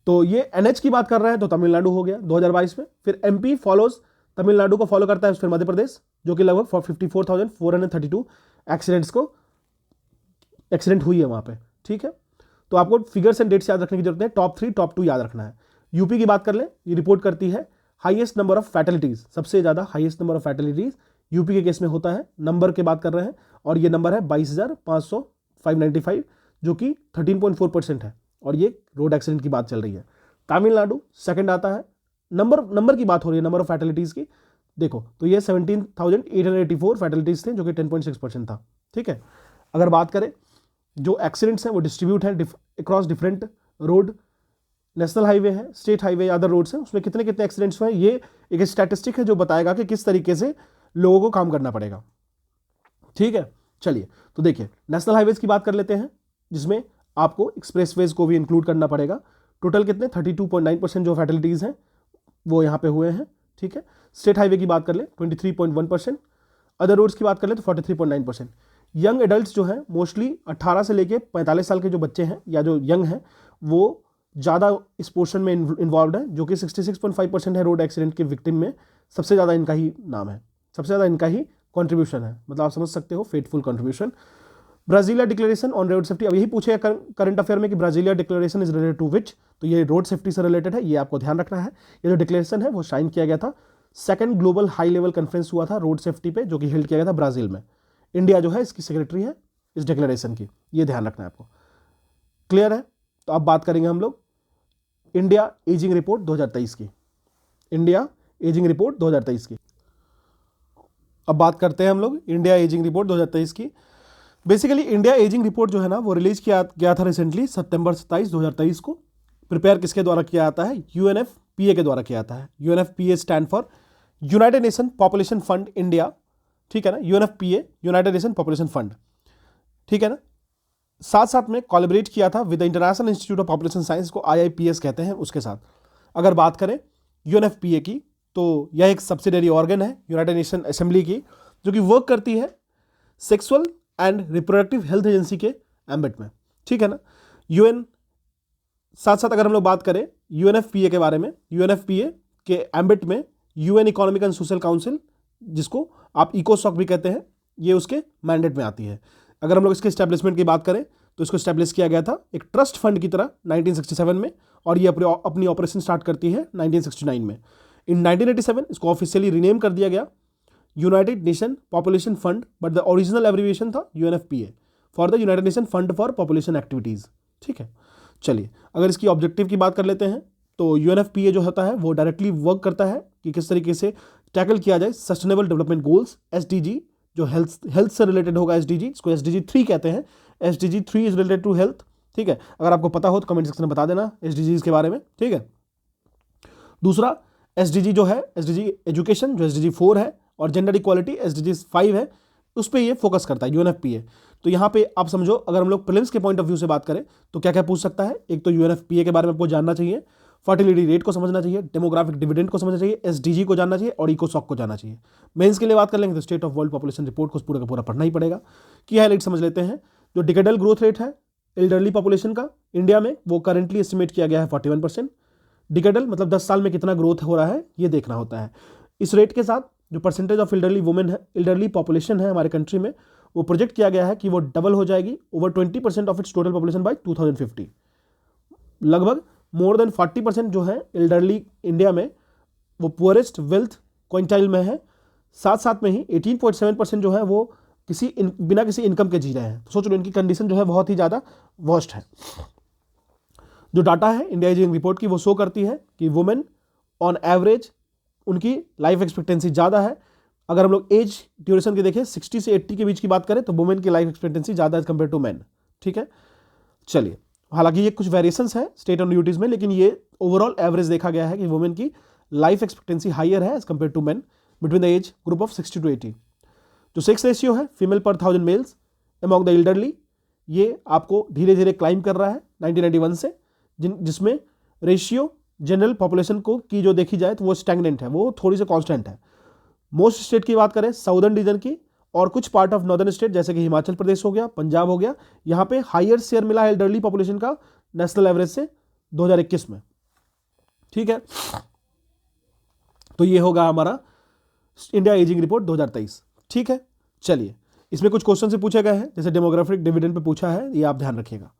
तो ये एनएच की बात कर रहे हैं तो तमिलनाडु हो गया 2022 में। फिर एमपी फॉलोज तमिलनाडु को फॉलो करता है, फिर मध्य प्रदेश जो कि लगभग 54,432 एक्सीडेंट हुई है वहां पे। ठीक है, तो आपको फिगर्स एंड डेट्स याद रखने की जरूरत है। टॉप 3 टॉप 2 याद रखना है। यूपी की बात कर ले, ये रिपोर्ट करती है हाईएस्ट नंबर ऑफ फैटलिटीज, सबसे ज्यादा highest number of fatalities UP के केस में होता है। नंबर की बात कर रहे हैं और ये नंबर है 22,595 जो कि 13.4% है, और ये रोड एक्सीडेंट की बात चल रही है। तमिलनाडु सेकंड आता है नंबर की बात हो रही है, नंबर ऑफ फैटिलिटीज़ की, देखो तो ये 17,884 फैटिलिटीज़ थे जो कि 10.6% था। ठीक है, अगर बात करें जो एक्सीडेंट्स हैं वो डिस्ट्रीब्यूट है across different road, national highway है, स्टेट हाईवे, अदर रोड्स हैं, उसमें कितने कितने एक्सीडेंट्स हुए, ये एक स्टैटिस्टिक है जो बताएगा कि किस तरीके से लोगों को काम करना पड़ेगा। ठीक है, चलिए तो देखिए नेशनल हाईवेज की बात कर लेते हैं, जिसमें आपको एक्सप्रेसवेज को भी इंक्लूड करना पड़ेगा। टोटल कितने 32.9% जो फैटिलिटीज़ हैं वो यहाँ पे हुए हैं। ठीक है, स्टेट हाईवे की बात कर ले 23.1%, अदर रोड्स की बात कर ले तो 43.9%। यंग एडल्ट्स जो हैं मोस्टली 18 से लेके 45 साल के जो बच्चे हैं या जो यंग हैं वो ज़्यादा इस पोर्शन में इन्वॉल्व है, जो कि 66.5% है रोड एक्सीडेंट के विक्टिम में। सबसे ज़्यादा इनका ही नाम है, सबसे ज़्यादा इनका ही कॉन्ट्रीब्यूशन है, मतलब आप समझ सकते हो fateful contribution. Brasilia declaration on road safety, अब यही पूछेगा करंट अफेयर में कि Brasilia declaration is related to which, तो ये रोड सेफ्टी से रिलेटेड है, ये आपको ध्यान रखना है। ये जो डिक्लेरेशन है वो साइन किया गया था, second global high level conference हुआ था रोड सेफ्टी पे, जो कि हेल्ड किया गया था ब्राजील में। इंडिया जो है इसकी सेक्रेटरी है इस डिक्लेरेशन की, ये ध्यान रखना है आपको। क्लियर है, तो अब बात करेंगे हम लोग इंडिया एजिंग रिपोर्ट 2023 की। इंडिया एजिंग रिपोर्ट 2023 की अब बात करते हैं हम लोग इंडिया एजिंग रिपोर्ट 2023 की। बेसिकली इंडिया एजिंग रिपोर्ट जो है ना वो रिलीज किया गया था रिसेंटली सितंबर 27, 2023 को। प्रिपेयर किसके द्वारा किया जाता है, यूएनएफपीए के द्वारा किया जाता है। UNFPA stand for United Nation Population fund India, ठीक है ना, UNFPA United Nation Population fund, ठीक है ना। साथ साथ में कोलैबोरेट किया था with the international institute of population science को IIPS कहते हैं उसके साथ। अगर बात करें यूएनएफपीए की तो यह एक सब्सिडरी ऑर्गन है यूनाइटेड नेशन असेंबली की, जो कि वर्क करती है sexual and reproductive health agency के एम्बिट में, ठीक है ना। यूएन साथ साथ अगर हम लोग बात करें यूएनएफपीए के बारे में, यूएनएफपीए के एम्बिट में UN economic and social council, जिसको आप इकोसॉक भी कहते हैं, ये उसके मैंडेट में आती है। अगर हम लोग इसके एस्टेब्लिशमेंट की बात करें तो इसको एस्टेब्लिश किया गया था एक ट्रस्ट फंड की तरह 1967 में, और ये अपनी ऑपरेशन स्टार्ट करती है 1969 में। इन 1987 इसको ऑफिशियली रीनेम कर दिया गया United Nation Population Fund, but the original abbreviation था UNFPA for the United Nation Fund for Population Activities, ठीक है। चलिए अगर इसकी ऑब्जेक्टिव की बात कर लेते हैं तो यूएनएफपीए जो होता है वो डायरेक्टली वर्क करता है कि किस तरीके से टैकल किया जाए सस्टेनेबल डेवलपमेंट गोल्स SDG, जो हेल्थ से रिलेटेड होगा SDG, इसको SDG 3 कहते हैं। SDG 3 is related to health, ठीक है। अगर आपको पता हो तो कमेंट सेक्शन में बता देना SDGs के बारे में, ठीक है। दूसरा SDG जो है SDG एजुकेशन, जो SDG 4 है, और जेंडर इक्वालिटी SDG 5 है, उस पर ये फोकस करता है यूएनएफपीए। तो यहाँ पे आप समझो अगर हम लोग प्रीलिम्स के पॉइंट ऑफ व्यू से बात करें तो क्या क्या पूछ सकता है। एक तो यूएनएफपीए के बारे में आपको जानना चाहिए, फर्टिलिटी रेट को समझना चाहिए, डेमोग्राफिक डिविडेंड को समझना चाहिए, SDG को जानना चाहिए और इकोसॉक को जानना चाहिए। मेंस के लिए बात कर लेंगे तो state of world population report को पूरा का पूरा पढ़ना ही पड़ेगा। की हाईलाइट समझ लेते हैं। जो डिकेडल ग्रोथ रेट है एल्डरली पॉपुलेशन का इंडिया में, वो करंटली एस्टिमेट किया गया है 41%। डिकेडल मतलब 10 साल में कितना ग्रोथ हो रहा है ये देखना होता है। इस रेट के साथ जो परसेंटेज ऑफ एल्डरली वुमेन है, एल्डरली पॉपुलेशन है हमारे कंट्री में, वो प्रोजेक्ट किया गया है कि वो डबल हो जाएगी over 20% of its total population bye 2050। लगभग मोर देन 40% जो है एल्डरली इंडिया में वो पुअरेस्ट वेल्थ क्वाइंटाइल में है। साथ साथ में ही 18.7% जो है वो बिना किसी इनकम के जी रहे हैं। तो सोच लो इनकी कंडीशन जो है बहुत ही ज़्यादा वर्स्ट है। जो डाटा है इंडिया एजिंग रिपोर्ट की वो शो करती है कि वुमेन ऑन एवरेज उनकी लाइफ एक्सपेक्टेंसी ज़्यादा है। अगर हम लोग एज ड्यूरेशन की देखें 60 से 80 के बीच की बात करें तो वुमेन की लाइफ एक्सपेक्टेंसी ज़्यादा एज कम्पेयर टू मैन, ठीक है। चलिए हालांकि ये कुछ वेरिएशंस है स्टेट और ड्यूटीज़ में, लेकिन ये ओवरऑल एवरेज देखा गया है कि वुमेन की लाइफ एक्सपेक्टेंसी हायर है as compare to man between the age group of 60 to 80। जो सेक्स रेशियो है फीमेल पर 1000 मेल्स अमॉन्ग द एल्डरली, ये आपको धीरे धीरे क्लाइंब कर रहा है 1991 से, जिसमें रेशियो जनरल पॉपुलेशन को की जो देखी जाए तो वो स्टैग्नेंट है, वो थोड़ी सी कांस्टेंट है। मोस्ट स्टेट की बात करें साउदर्न रीजन की और कुछ पार्ट ऑफ नॉर्दर्न स्टेट जैसे कि हिमाचल प्रदेश हो गया, पंजाब हो गया, यहाँ पे हायर शेयर मिला है एल्डरली पॉपुलेशन का नेशनल एवरेज से 2021 में, ठीक है। तो ये होगा हमारा इंडिया एजिंग रिपोर्ट 2023, ठीक है। चलिए इसमें कुछ क्वेश्चन से पूछे गए हैं, जैसे डेमोग्राफिक डिविडेंड पे पूछा है, ये आप ध्यान रखिएगा।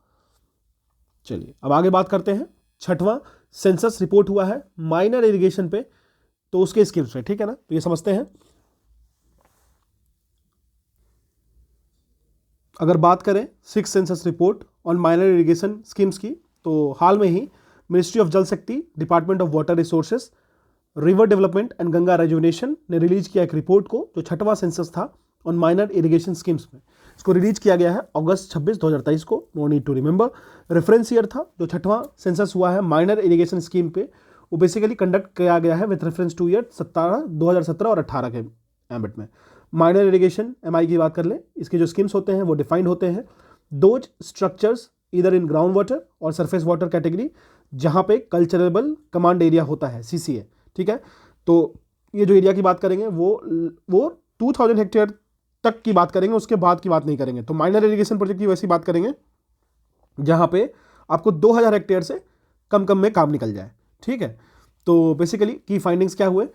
चलिए अब आगे बात करते हैं। छठवां सेंसस रिपोर्ट हुआ है माइनर इरिगेशन पे, तो उसके स्कीम्स पे, ठीक है ना। तो ये समझते हैं। अगर बात करें 6th census report on minor irrigation schemes की, तो हाल में ही मिनिस्ट्री ऑफ जल शक्ति, department of water resources, river development and Ganga rejuvenation ने रिलीज किया एक रिपोर्ट को, जो छठवां सेंसस था ऑन माइनर इरिगेशन स्कीम्स में। इसको रिलीज किया गया है अगस्त 26, 2023 को। No need to remember. Reference year था जो छठवां सेंसस हुआ है माइनर इरिगेशन स्कीम पे, वो बेसिकली कंडक्ट किया गया है विद रेफरेंस टू ईयर 2017 और 18 के एम्बिट में। माइनर इरिगेशन एमआई की बात कर ले, इसके जो स्कीम्स होते हैं वो डिफाइंड होते हैं दोज स्ट्रक्चर्स इधर इन ग्राउंड वाटर और सरफेस वाटर कैटेगरी जहाँ पे कल्चरेबल कमांड एरिया होता है, सीसीए। ठीक है, तो ये जो एरिया की बात करेंगे वो 2000 हेक्टेयर तक की बात करेंगे, उसके बाद की बात नहीं करेंगे। तो माइनर इरिगेशन प्रोजेक्ट की वैसी बात करेंगे जहाँ पे आपको 2000 हेक्टेयर से कम में काम निकल जाए। ठीक है, तो बेसिकली की फाइंडिंग्स क्या हुए?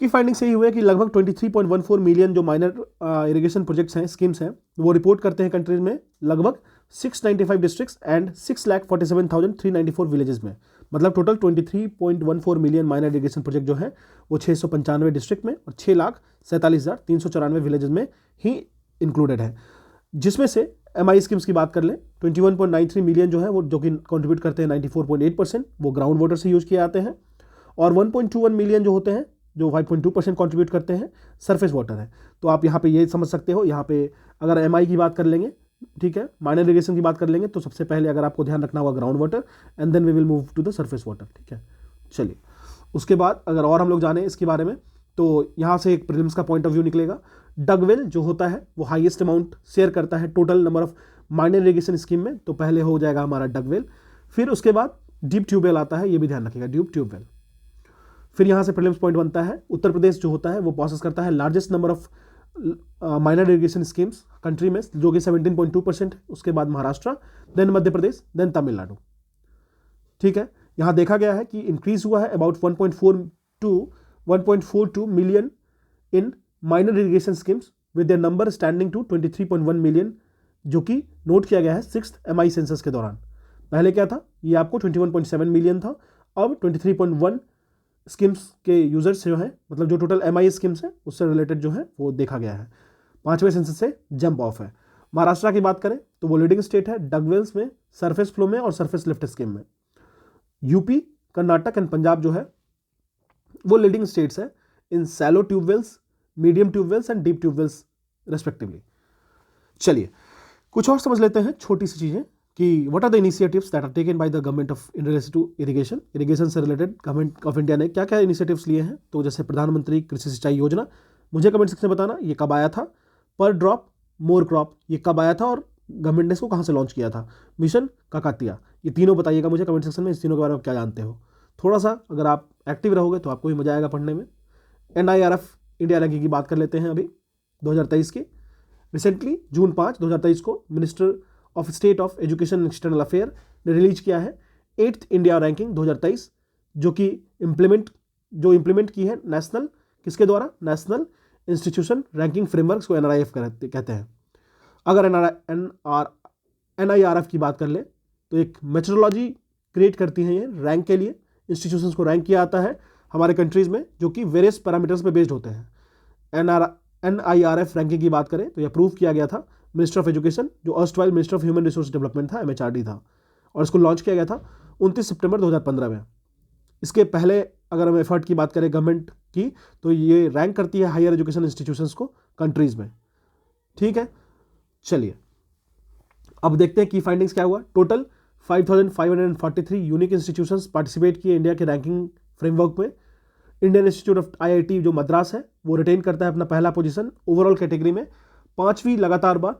की फाइंडिंग्स यही हुए कि लगभग 23.14 मिलियन जो माइनर इरिगेशन प्रोजेक्ट्स हैं, स्कीम्स हैं, वो रिपोर्ट करते हैं कंट्रीज में लगभग 695 डिस्ट्रिक्ट्स एंड 6,47,394 विलेजेस में। मतलब total 23.14 million minor irrigation project जो है वो 695 डिस्ट्रिक्ट में और 6,47,394 विलेजेस में ही इंक्लूडेड है। जिसमें से एमआई स्कीम्स की बात कर लें, 21.93 मिलियन जो है वो जो कि कंट्रीब्यूट करते हैं 94.8%, वो ग्राउंड वाटर से यूज किए जाते हैं। और 1.21 मिलियन जो होते हैं, जो 5.2% कंट्रीब्यूट करते हैं, सरफेस वाटर है। तो आप यहाँ पे ये समझ सकते हो, यहाँ पे अगर एमआई की बात कर लेंगे, ठीक है, माइनर इरिगेशन की बात कर लेंगे, तो सबसे पहले अगर आपको ध्यान रखना होगा ground water and then we will move to the surface water. ठीक है, चलिए उसके बाद अगर और हम लोग जाने इसके बारे में, तो यहाँ से एक प्रीलिम्स का पॉइंट ऑफ व्यू निकलेगा। डगवेल जो होता है वो हाईएस्ट अमाउंट शेयर करता है total number of minor irrigation scheme में, तो पहले हो जाएगा हमारा डगवेल। फिर उसके बाद डीप ट्यूबवेल आता है, ये भी ध्यान रखिएगा, डीप ट्यूबवेल। फिर यहाँ से प्रीलिम्स पॉइंट बनता है उत्तर प्रदेश जो होता है वो प्रोसेस करता है largest number of minor irrigation schemes country में, जो कि 17.2%। उसके बाद महाराष्ट्र, देन मध्य प्रदेश, देन तमिलनाडु। ठीक है, यहाँ देखा गया है कि इंक्रीज हुआ है about 1.42 million in minor irrigation schemes with the number standing to 23.1 million, जो कि नोट किया गया है 6th एमआई सेंसस के दौरान। पहले क्या था, ये आपको 21.7 मिलियन था, अब 23.1 स्कीम्स के यूजर्स जो हैं, मतलब जो टोटल एमआई स्कीम्स हैं उससे रिलेटेड जो है वो देखा गया है। 5वें सेंसस से जंप ऑफ है। महाराष्ट्र की बात करें तो वो लीडिंग स्टेट है डगवेल्स में, सरफेस फ्लो में और सरफेस लिफ्ट स्कीम में। यूपी, कर्नाटक एंड पंजाब जो है वो लीडिंग स्टेट्स है in shallow tubewells, medium tubewells and deep tubewells respectively. चलिए कुछ और समझ लेते हैं छोटी सी चीजें कि what are the initiatives that are taken by the government of in relation to irrigation. Irrigation से रिलेटेड गवर्नमेंट ऑफ इंडिया ने क्या क्या इनिशिएटिव्स लिए हैं। तो जैसे प्रधानमंत्री कृषि सिंचाई योजना, मुझे कमेंट सेक्शन में बताना ये कब आया था। पर ड्रॉप मोर क्रॉप, ये कब आया था और गवर्नमेंट ने इसको कहाँ से लॉन्च किया था। मिशन काकातिया, ये तीनों बताइएगा मुझे कमेंट सेक्शन में, इस तीनों के बारे में क्या जानते हो। थोड़ा सा अगर आप एक्टिव रहोगे तो आपको भी मजा आएगा पढ़ने में। एनआईआरएफ इंडिया रैंकिंग की बात कर लेते हैं अभी 2023 की। रिसेंटली जून 5, 2023 को minister of state of education and external affair ने रिलीज किया है 8th इंडिया रैंकिंग 2023, जो कि इम्प्लीमेंट की है नेशनल, किसके द्वारा, नेशनल इंस्टीट्यूशन रैंकिंग फ्रेमवर्क को एनआरआईएफ कहते हैं। अगर एनआईआरएफ की बात कर ले तो एक मेथोडोलॉजी क्रिएट करती हैं ये रैंक के लिए। इंस्टीट्यूशंस को रैंक किया जाता है हमारे कंट्रीज में, जो कि वेरियस पैरामीटर्स पे बेस्ड होते हैं। एनआईआरएफ रैंकिंग की बात करें तो यह अप्रूव किया गया था मिनिस्टर ऑफ एजुकेशन, जो erstwhile minister of human resource development था, एमएचआरडी था, और इसको लॉन्च किया गया था 29 सितंबर 2015 में। इसके पहले अगर हम एफर्ट की बात करें गवर्नमेंट की, तो ये रैंक करती है हायर एजुकेशन इंस्टीट्यूशंस को कंट्रीज में। ठीक है, चलिए अब देखते हैं की फाइंडिंग्स क्या हुआ। टोटल 5543 यूनिक इंस्टीट्यूशंस पार्टिसिपेट किए इंडिया के रैंकिंग फ्रेमवर्क में। इंडियन इंस्टीट्यूट ऑफ आईआईटी जो मद्रास है वो रिटेन करता है अपना पहला पोजीशन ओवरऑल कैटेगरी में 5वीं लगातार बार।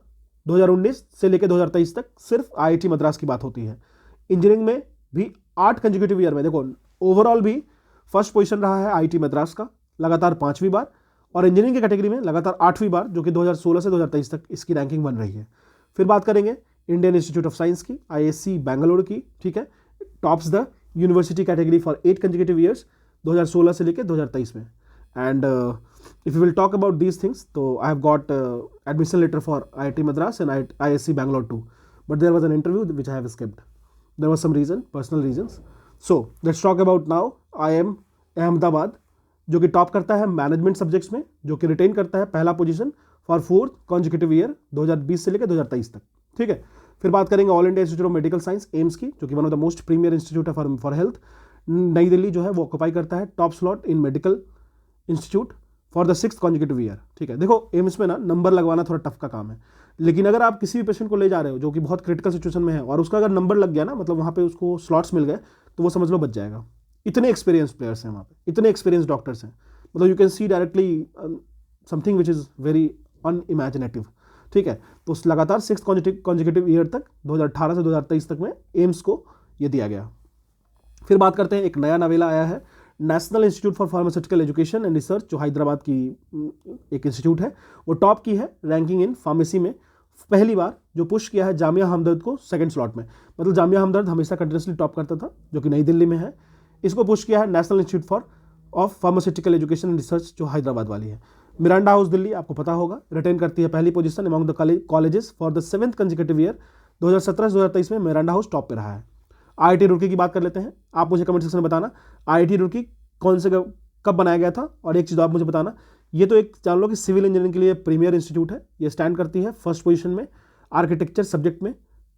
2019 से लेकर 2023 तक सिर्फ आईआईटी मद्रास की बात होती है। इंजीनियरिंग में भी 8 कंसेक्यूटिव ईयर में, देखो ओवरऑल भी फर्स्ट पोजीशन रहा है आईआईटी मद्रास का लगातार 5वीं बार, और इंजीनियरिंग की कैटेगरी में लगातार 8वीं बार, जो कि 2016 से 2023 तक इसकी रैंकिंग बन रही है। फिर बात करेंगे इंडियन इंस्टीट्यूट ऑफ साइंस की, आईएससी बेंगलुरु की। ठीक है, tops the university category for 8 consecutive years 2016 से लेकर 2023 में। And if you will talk about these things, so I have got admission letter for IIT Madras and ISC Bangalore too, but there was an interview which I have skipped. There was some reason, personal reasons. So let's talk about now IIM Ahmedabad, जो कि top करता है management subjects में, जो कि retain करता है पहला position for 4th consecutive year 2020 से लेकर 2023 तक। ठीक है, फिर बात करेंगे all India institute of medical science AIIMS की, जो कि one of the most premier institute है फॉर हेल्थ। नई दिल्ली जो है वो ऑक्यूपाई करता है top slot in medical institute for the 6th consecutive year. ठीक है, देखो एम्स में ना नंबर लगवाना थोड़ा टफ का काम है, लेकिन अगर आप किसी भी पेशेंट को ले जा रहे हो जो कि बहुत क्रिटिकल सिचुएशन में है और उसका अगर नंबर लग गया ना, मतलब वहाँ पे उसको स्लॉट्स मिल गए, तो वो समझ लो बच जाएगा। इतने एक्सपीरियंस प्लेयर्स हैं वहाँ पे, इतने एक्सपीरियंस डॉक्टर्स हैं, मतलब you can see directly something which is very unimaginative. ठीक है, तो लगातार 6th कॉन्जिक्यूटिव ईयर तक 2018 से 2023 तक में एम्स को ये दिया गया। फिर बात करते हैं, एक नया नवेला आया है, national institute for pharmaceutical education and research, जो हैदराबाद की एक इंस्टीट्यूट है, वो टॉप की है रैंकिंग इन फार्मेसी में। पहली बार जो पुश किया है जामिया हमदर्द को सेकंड स्लॉट में, मतलब जामिया हमदर्द हमेशा कंटिन्यूसली टॉप करता था, जो कि नई दिल्ली में है। इसको पुश किया है national institute for of pharmaceutical education and research, जो हैदराबाद वाली है। मिरांडा हाउस दिल्ली, आपको पता होगा, रिटेन करती है पहली position among the colleges for the 7th consecutive year. 2017-2023 में मिरांडा हाउस टॉप पे रहा है। आईआईटी रुड़की की बात कर लेते हैं। आप मुझे कमेंट सेक्शन में बताना आईआईटी रुड़की कौन से कब बनाया गया था, और एक चीज़ आप मुझे बताना, ये तो एक जान लो कि सिविल इंजीनियरिंग के लिए प्रीमियर इंस्टीट्यूट है। ये स्टैंड करती है फर्स्ट पोजीशन में आर्किटेक्चर सब्जेक्ट में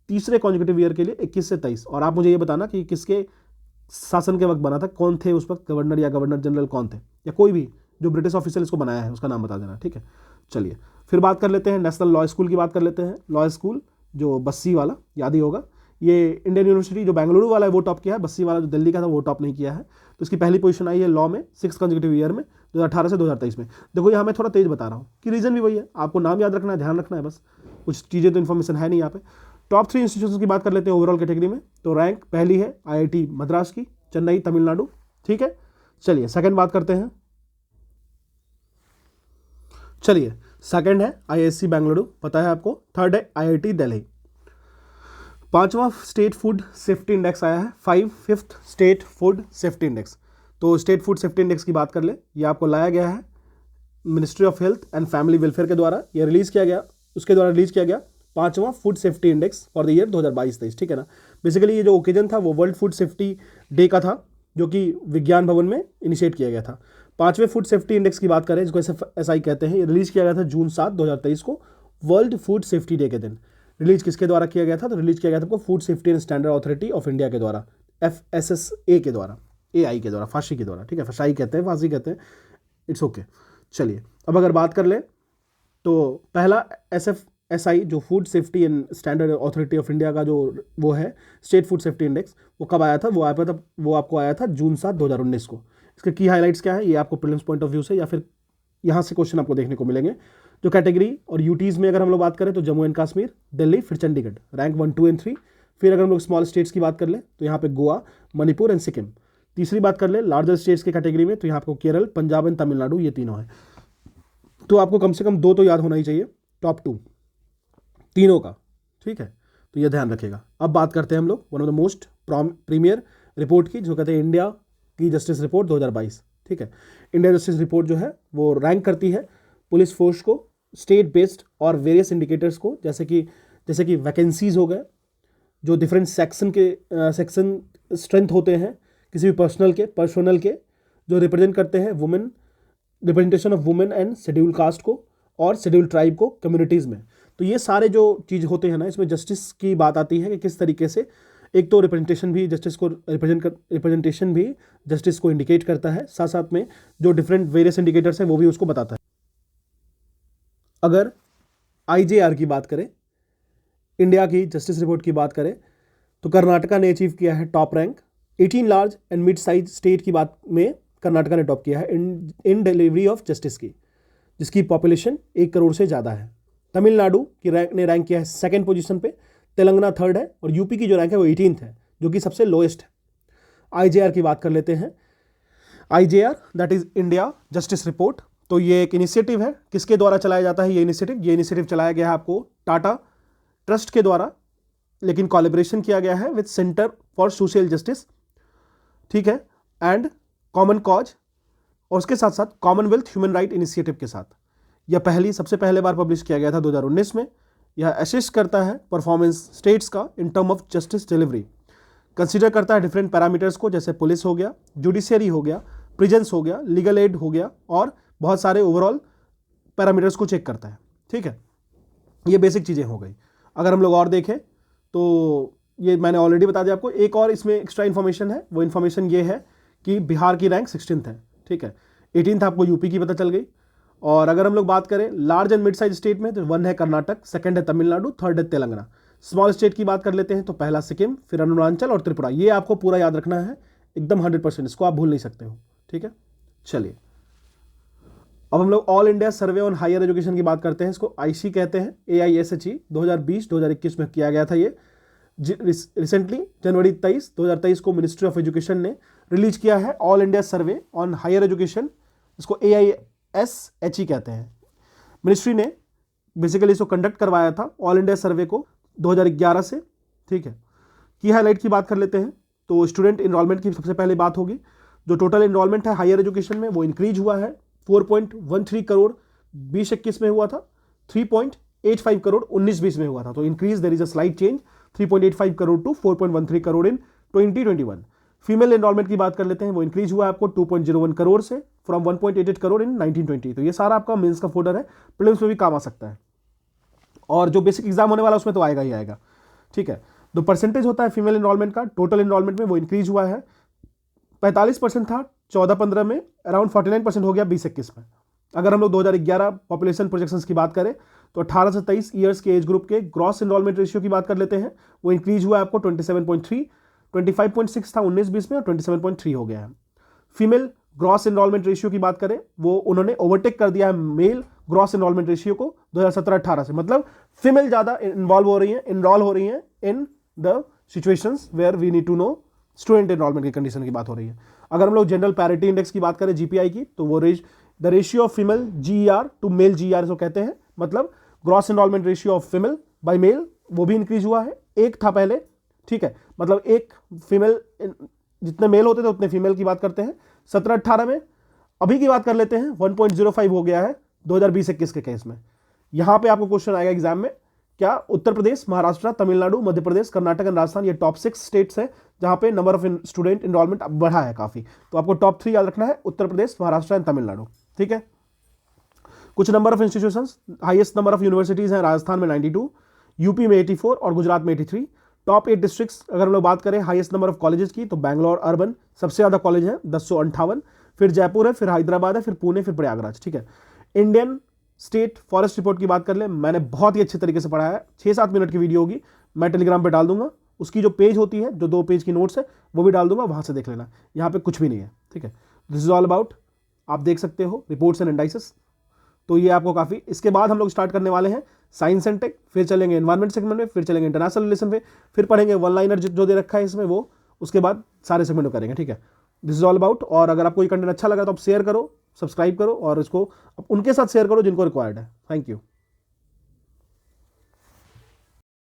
तीसरे कॉन्जिक्यूटिव ईयर के लिए 21 से 23। और आप मुझे ये बताना कि किसके शासन के वक्त बना था, कौन थे उस वक्त गवर्नर या गवर्नर जनरल कौन थे, या कोई भी जो ब्रिटिश ऑफिसर इसको बनाया है उसका नाम बता देना। ठीक है, चलिए फिर बात कर लेते हैं नेशनल लॉ स्कूल की बात कर लेते हैं। लॉ स्कूल जो बस्सी वाला, याद ही होगा, ये इंडियन यूनिवर्सिटी जो बेंगलुरु वाला है वो टॉप किया है, बस्सी वाला जो दिल्ली का था वो टॉप नहीं किया है। तो इसकी पहली पोजीशन आई है लॉ में 6th कंसेक्यूटिव ईयर में 2018 से 2023 में। देखो यहाँ मैं थोड़ा तेज बता रहा हूँ कि रीज़न भी वही है, आपको नाम याद रखना है, ध्यान रखना है, बस कुछ चीज़ें तो इन्फॉर्मेशन है नहीं यहाँ पे। टॉप 3 इंस्टीट्यूशन की बात कर लेते हैं ओवरऑल कैटेगरी में। तो रैंक पहली है IIT मद्रास की, चेन्नई तमिलनाडु। ठीक है, चलिए सेकंड बात करते हैं। चलिए सेकंड है IISc बेंगलुरु, पता है आपको। थर्ड है IIT दिल्ली। पांचवा स्टेट फूड सेफ्टी इंडेक्स आया है, 5th state food safety index. तो स्टेट फूड सेफ्टी इंडेक्स की बात कर ले, ये आपको लाया गया है ministry of health and family welfare के द्वारा, ये रिलीज किया गया, उसके द्वारा रिलीज किया गया 5वां food safety index for the year 2022-23। ठीक है ना, बेसिकली ये जो ओकेजन था वो वर्ल्ड फूड सेफ्टी डे का था, जो कि विज्ञान भवन में इनिशिएट किया गया था। 5वें फूड सेफ्टी इंडेक्स की बात करें, जिसको SI कहते हैं, ये रिलीज किया गया था जून 7, 2023 को, वर्ल्ड फूड सेफ्टी डे के दिन। रिलीज किसके द्वारा किया गया था, तो रिलीज किया गया था आपको food safety and standard authority of India के द्वारा, FSSA के द्वारा, AI के द्वारा, फाशी के द्वारा। ठीक है, फशाई कहते हैं, फांसी कहते हैं, इट्स ओके। चलिए अब अगर बात कर ले तो पहला SI जो food safety and standard authority of India का जो वो है स्टेट फूड सेफ्टी इंडेक्स, वो कब आया था, वो आपको आया था जून 7, 2019 को। इसके की हाईलाइट्स क्या है, ये आपको प्रीलिम्स पॉइंट ऑफ व्यू से या फिर यहाँ से क्वेश्चन आपको देखने को मिलेंगे। जो कैटेगरी और यूटीज़ में अगर हम लोग बात करें तो जम्मू एंड कश्मीर, दिल्ली, फिर चंडीगढ़, रैंक 1, 2 एंड 3। फिर अगर हम लोग स्मॉल स्टेट्स की बात कर ले तो यहाँ पे गोवा, मणिपुर एंड सिक्किम। तीसरी बात कर ले लार्जर स्टेट्स की कैटेगरी में, तो यहाँ आपको केरल, पंजाब एंड तमिलनाडु, ये तीनों है। तो आपको कम से कम 2 तो याद होना ही चाहिए, टॉप 2 तीनों का। ठीक है, तो ये ध्यान रखिएगा। अब बात करते हैं हम लोग one of the most premier report की, जो कहते हैं इंडिया की जस्टिस रिपोर्ट 2022। ठीक है, इंडिया जस्टिस रिपोर्ट जो है वो रैंक करती है पुलिस फोर्स को, स्टेट बेस्ड और वेरियस इंडिकेटर्स को, जैसे कि वैकेंसीज हो गए, जो डिफरेंट सेक्शन स्ट्रेंथ होते हैं किसी भी पर्सनल के जो रिप्रेजेंट करते हैं women, representation of women and schedule caste को और शेड्यूल ट्राइब को कम्युनिटीज़ में। तो ये सारे जो चीज़ होते हैं ना, इसमें जस्टिस की बात आती है कि किस तरीके से एक तो रिप्रेजेंटेशन भी जस्टिस को इंडिकेट करता है, साथ साथ में जो डिफरेंट वेरियस इंडिकेटर्स हैं वो भी उसको बताता है। अगर IJR की बात करें, इंडिया की जस्टिस रिपोर्ट की बात करें, तो कर्नाटका ने अचीव किया है top rank. 18 large and mid size state की बात में कर्नाटका ने टॉप किया है इन डिलीवरी ऑफ जस्टिस की, जिसकी पॉपुलेशन 1 करोड़ से ज़्यादा है। तमिलनाडु की रैंक किया है 2nd पोजीशन पे, तेलंगाना 3rd है, और यूपी की जो रैंक है वो 18th है, जो कि सबसे लोएस्ट है। IJR की बात कर लेते हैं। IJR that is India justice report, तो ये एक इनिशिएटिव है, किसके द्वारा चलाया जाता है ये इनिशिएटिव चलाया गया है आपको टाटा ट्रस्ट के द्वारा, लेकिन कोलैबोरेशन किया गया है with centre for social justice, ठीक है, एंड कॉमन कॉज, और उसके साथ साथ कॉमनवेल्थ ह्यूमन राइट इनिशिएटिव के साथ। यह सबसे पहले बार पब्लिश किया गया था 2019 में। यह असिस्ट करता है परफॉर्मेंस स्टेट्स का in term of justice delivery, consider करता है डिफरेंट पैरामीटर्स को, जैसे पुलिस हो गया, जुडिशियरी हो गया, प्रिजन्स हो गया, लीगल एड हो गया, और बहुत सारे ओवरऑल पैरामीटर्स को चेक करता है। ठीक है, ये बेसिक चीज़ें हो गई। अगर हम लोग और देखें तो ये मैंने ऑलरेडी बता दिया आपको। एक और इसमें एक्स्ट्रा इन्फॉर्मेशन है, वो इन्फॉर्मेशन ये है कि बिहार की रैंक 16th है, ठीक है। 18th आपको यूपी की पता चल गई। और अगर हम लोग बात करें large and mid size state में, तो 1 है कर्नाटक, 2nd है तमिलनाडु, 3rd है तेलंगाना। स्मॉल स्टेट की बात कर लेते हैं तो पहला सिक्किम, फिर अरुणाचल और त्रिपुरा। ये आपको पूरा याद रखना है एकदम 100%, इसको आप भूल नहीं सकते हो, ठीक है। चलिए अब हम लोग all India survey on higher education की बात करते हैं। इसको आईसी कहते हैं, AISHE 2020-2021 में किया गया था। ये रिसेंटली जनवरी 2023 को मिनिस्ट्री ऑफ एजुकेशन ने रिलीज किया है all India survey on higher education. इसको AISHE कहते हैं। मिनिस्ट्री ने बेसिकली इसको कंडक्ट करवाया था ऑल इंडिया सर्वे को 2011 से, ठीक है। की हाईलाइट की बात कर लेते हैं तो स्टूडेंट इनरोलमेंट की सबसे पहले बात होगी। जो टोटल इनरोलमेंट है हायर एजुकेशन में वो इंक्रीज हुआ है। 4.13 करोड़ 2021 में हुआ था, 3.85 करोड़ 19-20 में हुआ था। तो increase, there is a slight change, 3.85 crore to 4.13 crore in 2021। Female enrolment की बात कर लेते हैं, वो इंक्रीज हुआ है आपको 2.01 करोड़ से फ्रॉम 1.88 करोड़ इन 1920। तो ये सारा आपका मेंस का फोल्डर है, प्रीलिम्स में भी काम आ सकता है, और जो बेसिक एग्जाम होने वाला उसमें तो आएगा ही आएगा, ठीक है। जो परसेंटेज होता है फीमेल एनरोलमेंट का टोटल एनरोलमेंट में, वो इंक्रीज हुआ है। 45% था 14-15 में, अराउंड 49% हो गया 20-21 में। अगर हम लोग 2011 पॉपुलेशन प्रोजेक्शंस की बात करें तो 18 से 23 ईयर्स के एज ग्रुप के ग्रॉस एनरोलमेंट रेशियो की बात कर लेते हैं, वो इंक्रीज हुआ है आपको 27.3, 25.6 था 19-20 में और 27.3 हो गया है। फीमेल ग्रॉस एनरोलमेंट रेशियो की बात करें, वो उन्होंने ओवरटेक कर दिया है मेल ग्रॉस एनरोलमेंट रेशियो को 2017-18 से। मतलब फीमेल ज़्यादा इन्वॉल्व हो रही हैं, इनरोल हो रही हैं in the situations where we need to know student enrolment की कंडीशन की बात हो रही है। अगर हम लोग जनरल पैरिटी इंडेक्स की बात करें GPI की, तो वो the ratio of female GER to male GER इसको कहते हैं। मतलब gross enrolment ratio of female by male वो भी इंक्रीज हुआ है, 1 था पहले, ठीक है। मतलब 1 फीमेल, जितने मेल होते थे उतने फीमेल की बात करते हैं 17-18 में। अभी की बात कर लेते हैं 1.05 हो गया है 2020-21 के केस में। यहां पे आपको क्वेश्चन आएगा एग्जाम में, क्या उत्तर प्रदेश, महाराष्ट्र, तमिलनाडु, मध्य प्रदेश, कर्नाटक एंड राजस्थान, ये टॉप 6 स्टेट्स है जहां पे नंबर ऑफ स्टूडेंट एनरोलमेंट बढ़ा है काफी। तो आपको टॉप 3 याद रखना है, उत्तर प्रदेश, महाराष्ट्र एंड तमिलनाडु, ठीक है। कुछ number of institutions, highest number of universities हैं राजस्थान में 92, यूपी में 84 और गुजरात में 83। टॉप 8 डिस्ट्रिक्ट्स अगर हम लोग बात करें हाईएस्ट नंबर ऑफ कॉलेजेस की, तो बैंगलोर अर्बन सबसे ज्यादा कॉलेज है 1058, फिर जयपुर है, फिर हैदराबाद है, फिर पुणे, फिर प्रयागराज, ठीक है। इंडियन स्टेट फॉरेस्ट रिपोर्ट की बात कर ले, मैंने बहुत ही अच्छे तरीके से पढ़ा है, 6-7 मिनट की वीडियो होगी, मैं टेलीग्राम पे डाल दूंगा। उसकी जो पेज होती है, जो 2 पेज की नोट्स है, वो भी डाल दूंगा, वहां से देख लेना। यहाँ पे कुछ भी नहीं है, ठीक है। दिस इज ऑल अबाउट, आप देख सकते हो रिपोर्ट्स एंड इंडाइसेस। तो ये आपको काफी, इसके बाद हम लोग स्टार्ट करने वाले हैं साइंस एंड टेक, फिर चलेंगे एनवायरमेंट सेगमेंट में, फिर चलेंगे इंटरनेशनल रिलेशन पे, फिर पढ़ेंगे वन लाइनर जो दे रखा है इसमें वो, उसके बाद सारे सेगमेंट करेंगे, ठीक है। This is all about. और अगर आपको ये कंटेंट अच्छा लगा तो आप शेयर करो, सब्सक्राइब करो और इसको उनके साथ शेयर करो जिनको रिक्वायर्ड है। Thank you.